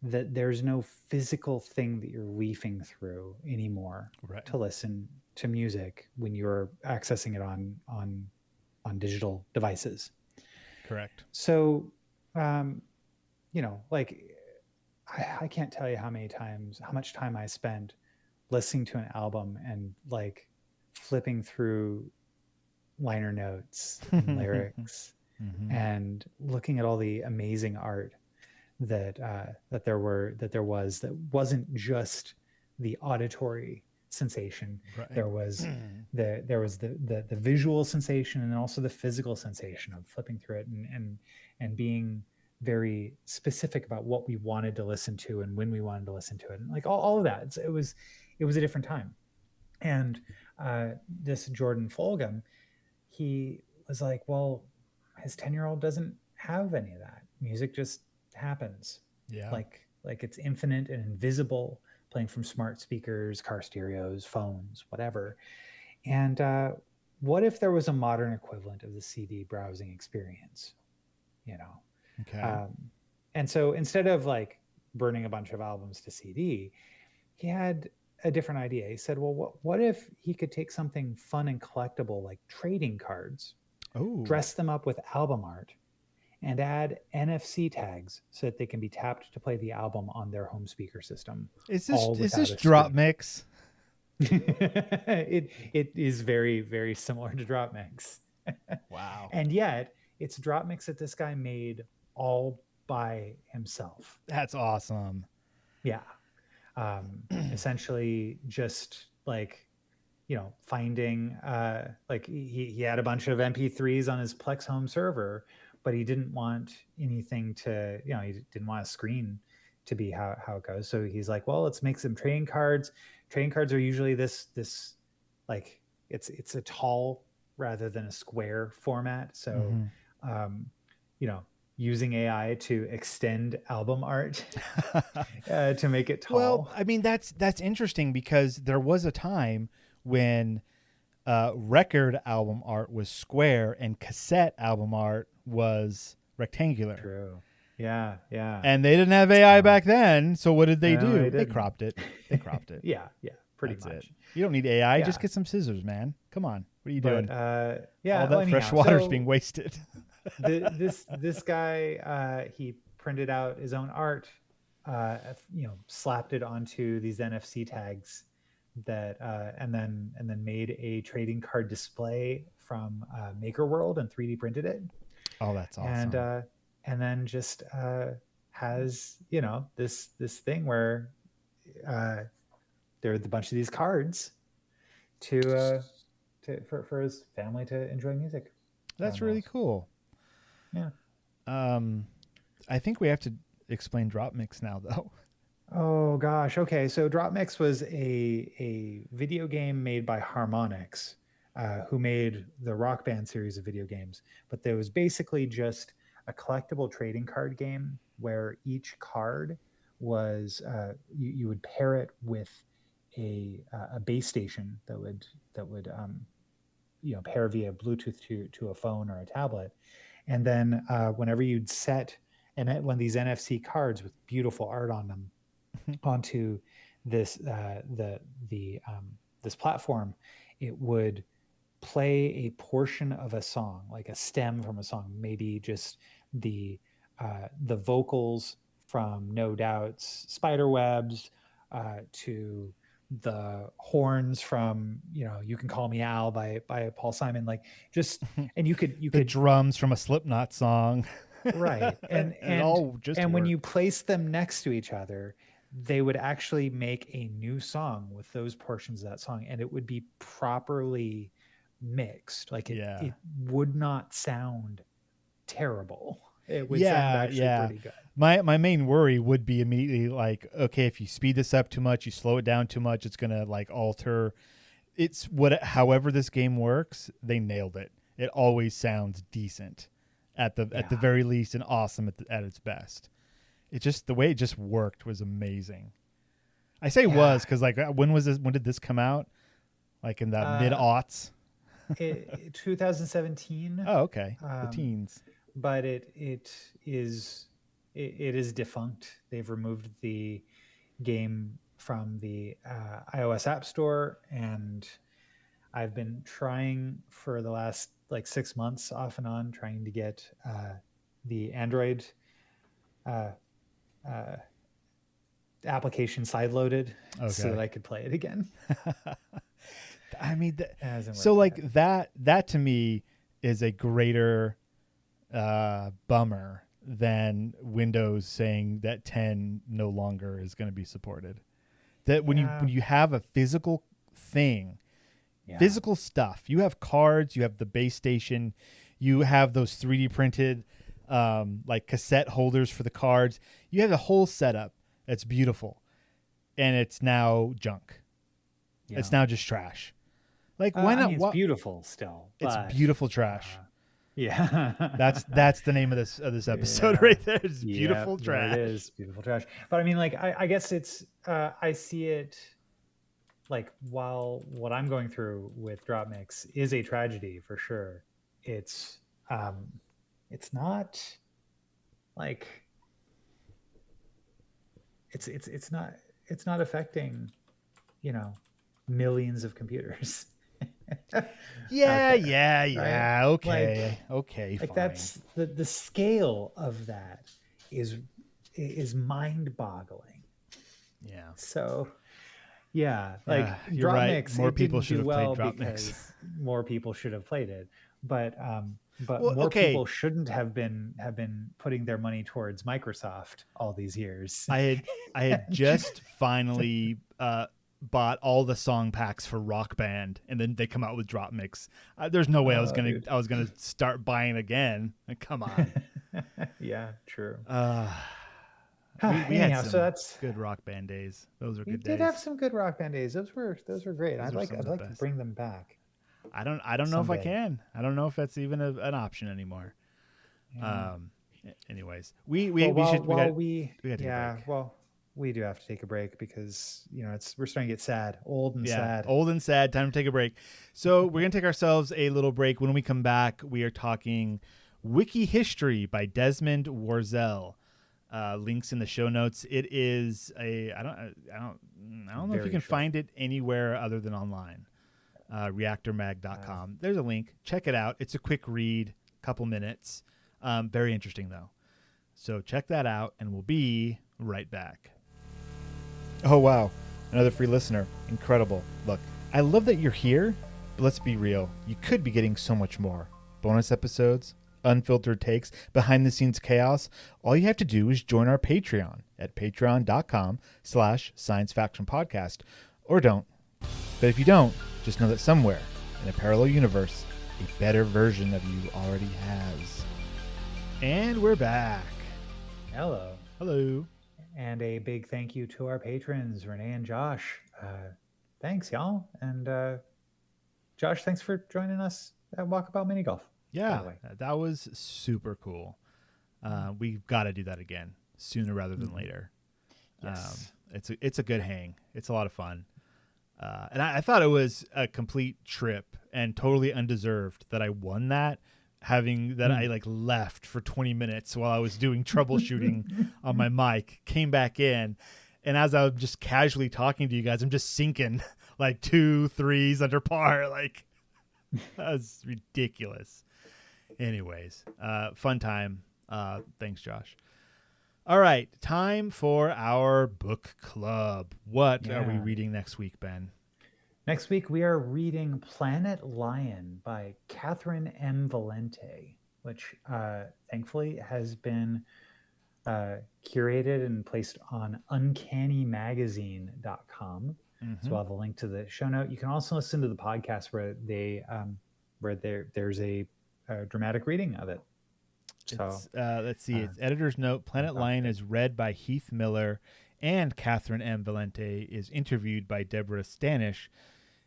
that there's no physical thing that you're leafing through anymore to listen to music when you're accessing it on digital devices. Correct. So, like I can't tell you how much time I spend listening to an album and like flipping through liner notes and lyrics and looking at all the amazing art that wasn't just the auditory sensation. Right. There was the visual sensation, and then also the physical sensation of flipping through it and being very specific about what we wanted to listen to and when we wanted to listen to it, and like all of that. It was a different time. And this Jordan Fulgham, he was like, well, his 10-year-old doesn't have any of that. Music just happens. Yeah. Like it's infinite and invisible, playing from smart speakers, car stereos, phones, whatever. And what if there was a modern equivalent of the CD browsing experience? You know, Okay. and so instead of like burning a bunch of albums to CD, he had a different idea. He said, well, what if he could take something fun and collectible like trading cards, Oh. dress them up with album art, and add NFC tags so that they can be tapped to play the album on their home speaker system. Is all this without a drop screen. mix? It is very, very similar to drop mix. Wow. And yet it's drop mix that this guy made all by himself. That's awesome. Yeah. Essentially just like, you know, finding like he had a bunch of MP3s on his Plex home server, but he didn't want anything to, you know, he didn't want a screen to be how it goes. So he's like, well, let's make some trading cards. Trading cards are usually this like it's a tall rather than a square format. So you know, using AI to extend album art to make it tall. Well, I mean, that's interesting because there was a time when record album art was square and cassette album art was rectangular. True. Yeah. And they didn't have AI back then, so what did they No, do? they They cropped it. Yeah, pretty That's much. it. You don't need AI. Yeah. Just get some scissors, man. Come on. What are you doing? Yeah, All that fresh water is being wasted. This guy he printed out his own art, you know, slapped it onto these NFC tags that and then made a trading card display from Maker World and 3D printed it. Oh, that's awesome. And then just has, you know, this thing where there are a bunch of these cards for his family to enjoy music. That's really cool. Yeah. I think we have to explain drop mix now, though. Oh gosh. Okay. So Drop Mix was a video game made by Harmonix, who made the Rock Band series of video games. But there was basically just a collectible trading card game where each card was you would pair it with a base station that would you know, pair via Bluetooth to a phone or a tablet, and then whenever you'd set one of these NFC cards with beautiful art on them onto this this platform, it would play a portion of a song, like a stem from a song, maybe just the vocals from No Doubt's Spiderwebs to the horns from, you know, You Can Call Me Al by Paul Simon, like just, and you could the drums from a Slipknot song. Right. And all just and when worked. you place them next to each other, they would actually make a new song with those portions of that song, and it would be properly mixed. Like it would not sound terrible. It would sound actually pretty good. My main worry would be immediately like, okay, if you speed this up too much, you slow it down too much, it's gonna like alter. It's however this game works, they nailed it. It always sounds decent at the very least, and awesome at its best. It just, the way it just worked was amazing. I say was because like when did this come out? Like in the mid-aughts? 2017. Oh, okay. The teens. But it is defunct. They've removed the game from the iOS App Store, and I've been trying for the last like 6 months off and on trying to get the Android application sideloaded so that I could play it again. I mean, so like that to me is a greater bummer than Windows saying that 10 no longer is going to be supported. That when you have a physical thing, physical stuff, you have cards, you have the base station, you have those 3D printed like cassette holders for the cards, you have the whole setup that's beautiful, and it's now junk. It's now just trash. Like why not? It's beautiful still. It's beautiful trash. Yeah. That's the name of this episode Yeah. right there. It's beautiful There trash. it is, beautiful trash. But I mean, like, I guess it's I see it like, while what I'm going through with drop mix is a tragedy for sure, it's um it's not like it's not affecting, you know, millions of computers out there, right? Okay. Okay, Like fine. that's the scale of that is mind-boggling. Yeah. So yeah, like You're drop right. mix, More it people didn't should do have played well drop mix. because more people should have played it, but Well, more okay. people shouldn't have been putting their money towards Microsoft all these years. I had just finally bought all the song packs for Rock Band, and then they come out with drop mix. There's no way I was Dude. gonna start buying again. Come on. Yeah, true. We had Anyhow, some so that's good Rock Band days. Those were we good did days. have some good Rock Band days. Those were great. Those I'd were like some of the to best. bring them back. I don't know if I someday. can. I don't know if that's even an option anymore. Yeah. Anyways, we Well, should while we gotta take a break. well, we do have to take a break because, you know, we're starting to get sad, old and sad. Old and sad. Time to take a break. So we're gonna take ourselves a little break. When we come back, we are talking Wiki History by Desmond Warzel. Links in the show notes. It is I don't know if you can find it anywhere other than online. Reactormag.com. There's a link. Check it out. It's a quick read, couple minutes. Very interesting though. So check that out, and we'll be right back. Oh wow, another free listener. Incredible. Look, I love that you're here, but let's be real. You could be getting so much more. Bonus episodes, unfiltered takes, behind the scenes chaos. All you have to do is join our Patreon at patreon.com/sciencefactionpodcast, or don't. But if you don't, just know that somewhere in a parallel universe, a better version of you already has. And we're back. Hello. And a big thank you to our patrons, Renee and Josh. Thanks, y'all. And Josh, thanks for joining us at Walkabout Mini Golf. Yeah, that was super cool. We've got to do that again sooner rather than later. Yes. It's a good hang. It's a lot of fun. And I thought it was a complete trip and totally undeserved that I won that, having that I like left for 20 minutes while I was doing troubleshooting on my mic, came back in, and as I was just casually talking to you guys, I'm just sinking like 2 3s under par. Like, that was ridiculous. Anyways, fun time. Thanks, Josh. All right, time for our book club. What are we reading next week, Ben? Next week, we are reading Planet Lion by Catherine M. Valente, which thankfully has been curated and placed on uncannymagazine.com. So I'll have a link to the show note. You can also listen to the podcast where there's a dramatic reading of it. So let's see. It's editor's note. Planet Lion is read by Heath Miller, and Catherine M. Valente is interviewed by Deborah Stanish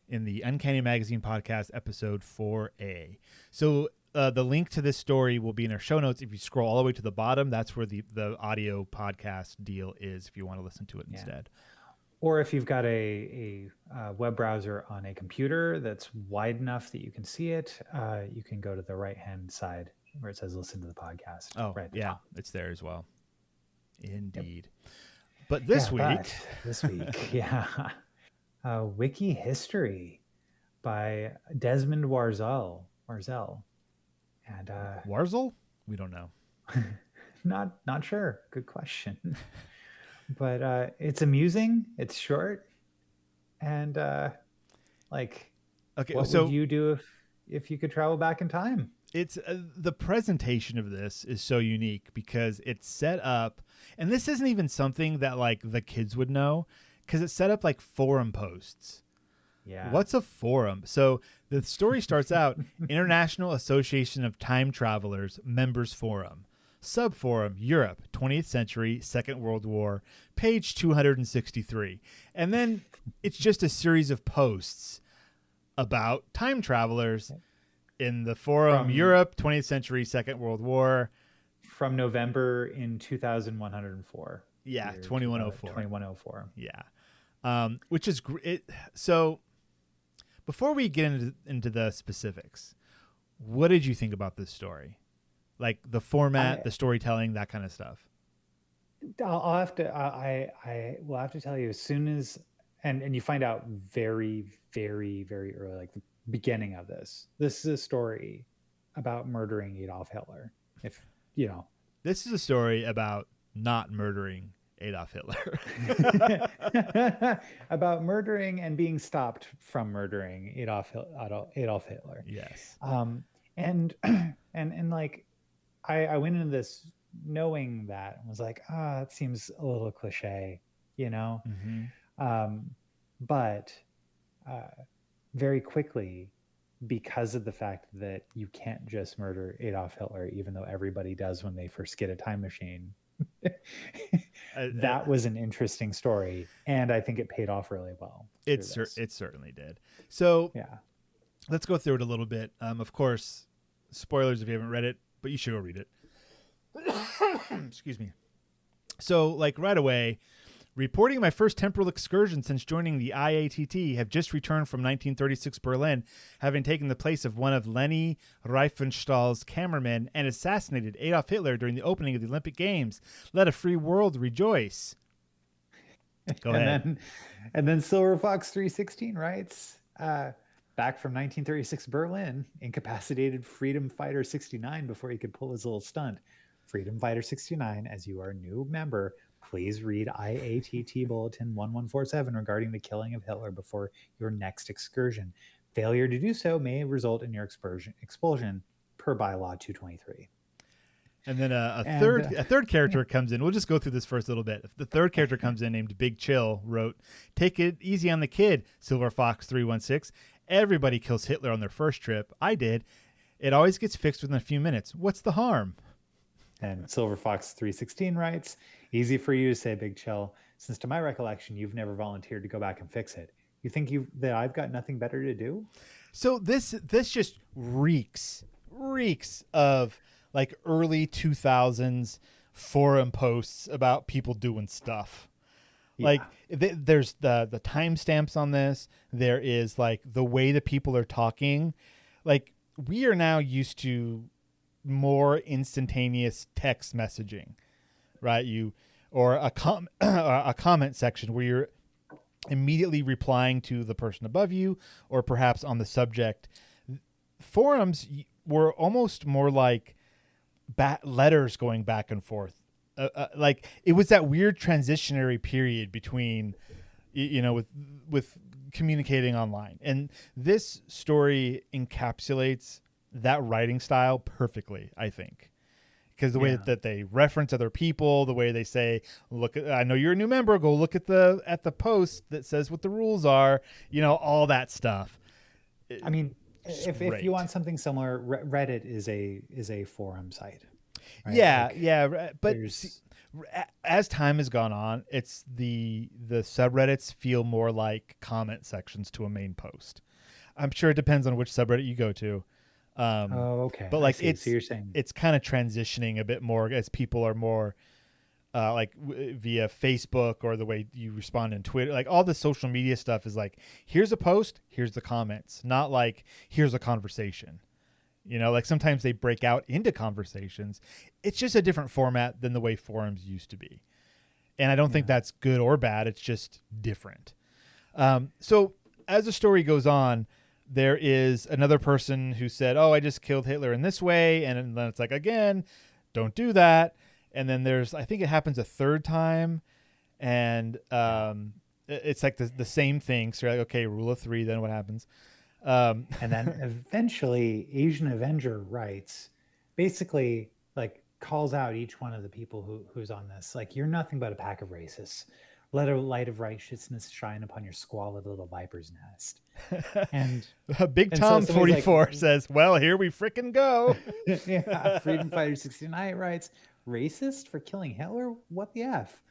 in the Uncanny Magazine podcast episode 4A. So the link to this story will be in our show notes. If you scroll all the way to the bottom, that's where the audio podcast deal is if you want to listen to it instead. Or if you've got a web browser on a computer that's wide enough that you can see it, you can go to the right-hand side where it says listen to the podcast. Oh, right yeah, it's there as well. Indeed. But this week, Wiki History by Desmond Warzel. And Warzel? We don't know. not sure. Good question. But it's amusing. It's short. And what would you do if you could travel back in time? It's the presentation of this is so unique because it's set up, and this isn't even something that like the kids would know, because it's set up like forum posts. Yeah. What's a forum? So the story starts out International Association of Time Travelers Members Forum. Subforum, Europe, 20th century, Second World War, page 263. And then it's just a series of posts about time travelers. in the forum From- Europe, 20th century, Second World War. From November in 2104. Yeah, Year 2104. 2104. Yeah. Which is great. So before we get into the specifics, what did you think about this story? Like the format, the storytelling, that kind of stuff. I'll have to. I will have to tell you as soon as, and you find out very, very, very early, like the beginning of this. This is a story about murdering Adolf Hitler. If you know, this is a story about not murdering Adolf Hitler. about murdering and being stopped from murdering Adolf Hitler. Yes. And like, I went into this knowing that and was like, it seems a little cliche, you know? Mm-hmm. But very quickly, because of the fact that you can't just murder Adolf Hitler, even though everybody does when they first get a time machine, that was an interesting story. And I think it paid off really well. It certainly did. So yeah, let's go through it a little bit. Of course, spoilers if you haven't read it, but you should go read it. Excuse me. So, like right away, reporting my first temporal excursion since joining the IATT, have just returned from 1936 Berlin, having taken the place of one of Leni Riefenstahl's cameramen and assassinated Adolf Hitler during the opening of the Olympic Games. Let a free world rejoice. Go ahead. And then Silver Fox 316 writes, back from 1936 Berlin, incapacitated Freedom Fighter 69 before he could pull his little stunt. Freedom Fighter 69, as you are a new member, please read IATT Bulletin 1147 regarding the killing of Hitler before your next excursion. Failure to do so may result in your expulsion per bylaw 223. And then a third character comes in. We'll just go through this first little bit. The third character comes in named Big Chill, wrote, "Take it easy on the kid, Silver Fox 316. Everybody kills Hitler on their first trip. I did. It always gets fixed within a few minutes. What's the harm?" And Silver Fox 316 writes, "Easy for you to say, Big Chill, since to my recollection, you've never volunteered to go back and fix it. You think that I've got nothing better to do?" So this just reeks of like early 2000s forum posts about people doing stuff. Yeah. Like there's the timestamps on this. There is like the way that people are talking. Like we are now used to more instantaneous text messaging, right? Or a comment section where you're immediately replying to the person above you or perhaps on the subject. Forums were almost more like letters going back and forth. Like it was that weird transitionary period between, with communicating online. And this story encapsulates that writing style perfectly, I think, because the way that they reference other people, the way they say, "Look, I know you're a new member. Go look at the post that says what the rules are." All that stuff. I mean, if you want something similar, Reddit is a forum site. Right? Yeah. But as time has gone on, it's the subreddits feel more like comment sections to a main post. I'm sure it depends on which subreddit you go to. Okay. But like so you're saying it's kind of transitioning a bit more as people are more via Facebook or the way you respond in Twitter. Like all the social media stuff is like, here's a post, here's the comments, not like here's a conversation. Like sometimes they break out into conversations. It's just a different format than the way forums used to be. And I don't think that's good or bad. It's just different. So as the story goes on, there is another person who said, "Oh, I just killed Hitler in this way." And then it's like, again, don't do that. And then I think it happens a third time. And it's like the same thing. So you're like, okay, rule of three, then what happens? And then eventually Asian Avenger writes, basically like calls out each one of the people who's on this. Like, you're nothing but a pack of racists. Let a light of righteousness shine upon your squalid little viper's nest. And Big Tom 44 says, "Well, here we frickin' go." Yeah, Freedom Fighter 69 writes, "Racist for killing Hitler? What the F?"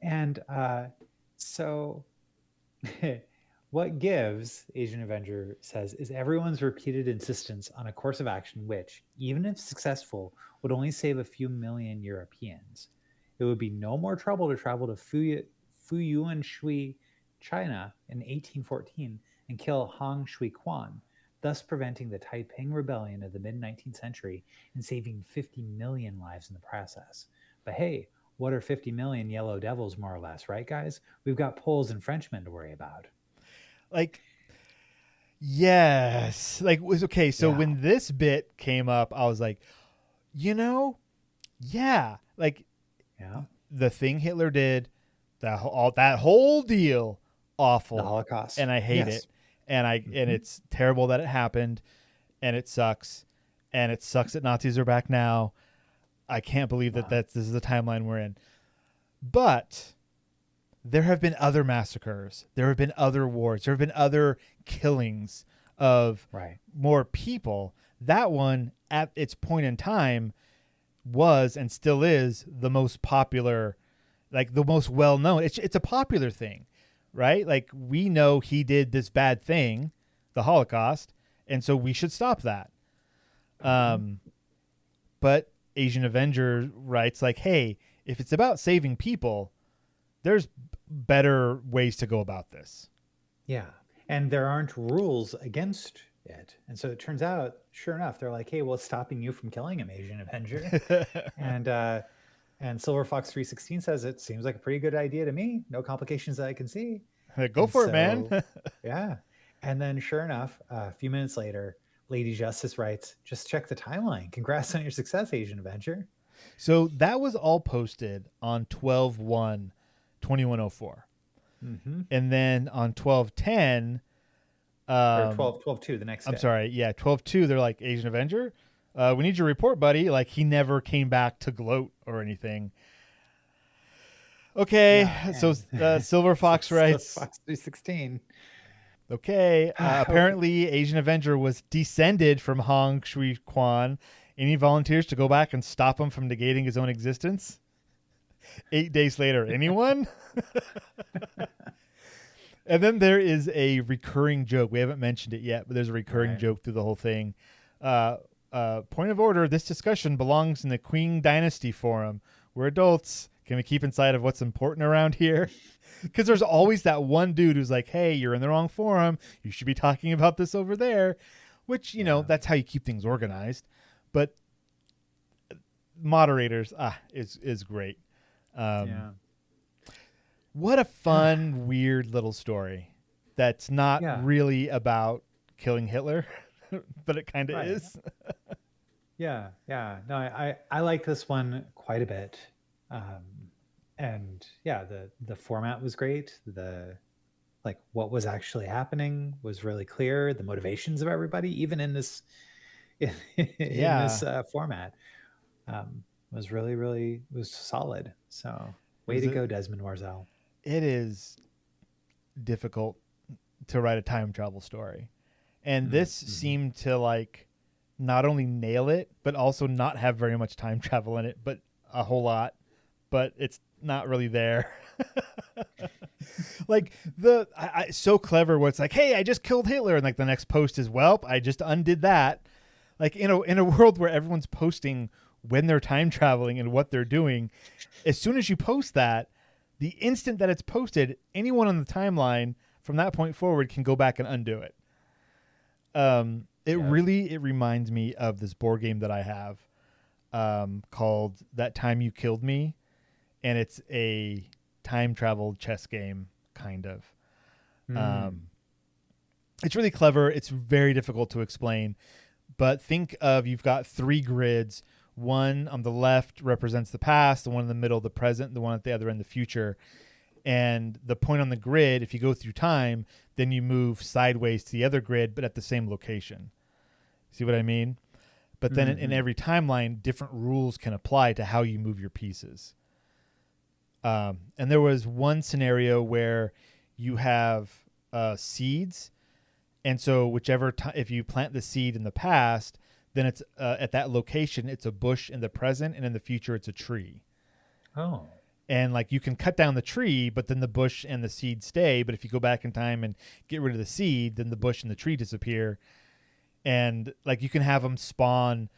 And so What gives, Asian Avenger says, is everyone's repeated insistence on a course of action which, even if successful, would only save a few million Europeans. It would be no more trouble to travel to Fuyuan Shui, China in 1814 and kill Hong Shui Quan, thus preventing the Taiping Rebellion of the mid-19th century and saving 50 million lives in the process. But hey, what are 50 million yellow devils, more or less, right, guys? We've got Poles and Frenchmen to worry about. Like, yes. Like, was okay. So Yeah. when this bit came up, I was like, yeah. Like, Yeah. the thing Hitler did, that whole deal, awful. The Holocaust. And I hate Yes. it. And and it's terrible that it happened, and it sucks. And it sucks that Nazis are back now. I can't believe that this is the timeline we're in. But there have been other massacres. There have been other wars. There have been other killings of more people. That one, at its point in time, was and still is the most popular, like the most well-known. It's a popular thing, right? Like, we know he did this bad thing, the Holocaust, and so we should stop that. But Asian Avenger writes like, hey, if it's about saving people, there's better ways to go about this. Yeah. And there aren't rules against it. And so it turns out, sure enough, they're like, hey, well, it's stopping you from killing him, Asian Avenger. And Silver Fox 316 says it seems like a pretty good idea to me. No complications that I can see. Go for it, man. Yeah. And then sure enough, a few minutes later, Lady Justice writes, just check the timeline. Congrats on your success, Asian Avenger. So that was all posted on 12/1/2104. And then on 12/10, or 12/2, the next day. I'm sorry. Yeah. 12/2. They're like, Asian Avenger, we need your report, buddy. Like, he never came back to gloat or anything. Okay. Yeah, so Silver Fox writes, Silver Fox 316. Okay. Apparently, Asian Avenger was descended from Hong Shui Quan. Any volunteers to go back and stop him from negating his own existence? 8 days later, anyone? And then there is a recurring joke. We haven't mentioned it yet, but there's a recurring joke through the whole thing. Point of order, this discussion belongs in the Qing Dynasty Forum. We're adults. Can we keep inside of what's important around here? Because there's always that one dude who's like, hey, you're in the wrong forum. You should be talking about this over there. Which, you know, that's how you keep things organized. But moderators, is great. What a fun, weird little story that's not really about killing Hitler, but it kind of is. Yeah. No, I like this one quite a bit. And yeah, the format was great. Like what was actually happening was really clear. The motivations of everybody, even in this this format, was really was solid. So way to go, Desmond Warzel. It is difficult to write a time travel story, and this seemed to like not only nail it, but also not have very much time travel in it, but a whole lot. But it's not really there. Like so clever where it's like, hey, I just killed Hitler, and like the next post is, well, I just undid that. Like in a world where everyone's posting when they're time traveling and what they're doing, as soon as you post that, the instant that it's posted, anyone on the timeline from that point forward can go back and undo it. It reminds me of this board game that I have called That Time You Killed Me. And it's a time travel chess game, kind of. It's really clever. It's very difficult to explain. But think of, you've got 3 grids. One on the left represents the past, the one in the middle, the present, the one at the other end, the future. And the point on the grid, if you go through time, then you move sideways to the other grid, but at the same location. See what I mean? But then in every timeline, different rules can apply to how you move your pieces. And there was one scenario where you have seeds. And so whichever if you plant the seed in the past, then it's at that location, it's a bush in the present, and in the future, it's a tree. Oh. And like you can cut down the tree, but then the bush and the seed stay. But if you go back in time and get rid of the seed, then the bush and the tree disappear. And like you can have them spawn,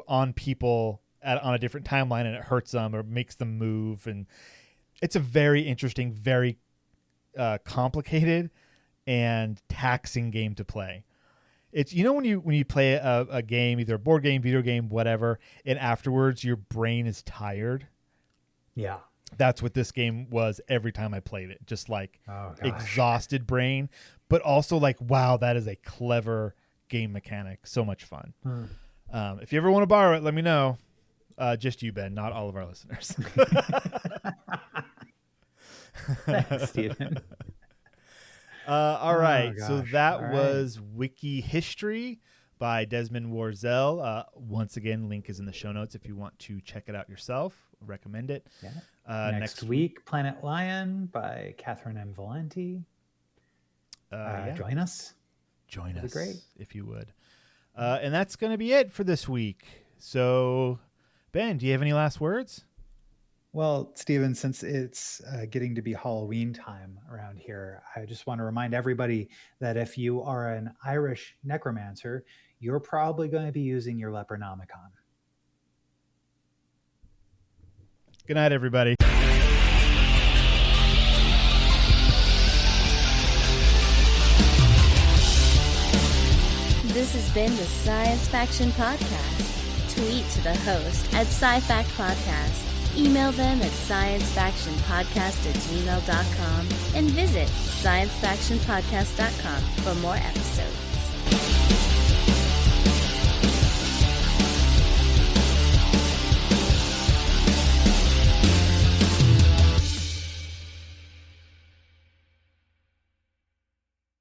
on people on a different timeline, and it hurts them or makes them move. And it's a very interesting, very complicated and taxing game to play. It's when you play a game, either a board game, video game, whatever, and afterwards your brain is tired. Yeah. That's what this game was every time I played it. Just like exhausted brain, but also like, wow, that is a clever game mechanic. So much fun. If you ever want to borrow it, let me know. Just you, Ben, not all of our listeners. Thanks, Steven. All right. So that All was Wiki History by Desmond Warzel. Once again, link is in the show notes if you want to check it out yourself. Recommend it. Yeah. Next week, Planet Lion by Catherine M. Valenti. Join us. Join us, great if you would. And that's going to be it for this week. So, Ben, do you have any last words? Well, Stephen, since it's getting to be Halloween time around here, I just want to remind everybody that if you are an Irish necromancer, you're probably going to be using your Leprenomicon. Good night, everybody. This has been the Science Faction Podcast. Tweet to the host at SciFact Podcast. Email them at sciencefactionpodcast@gmail.com and visit sciencefactionpodcast.com for more episodes.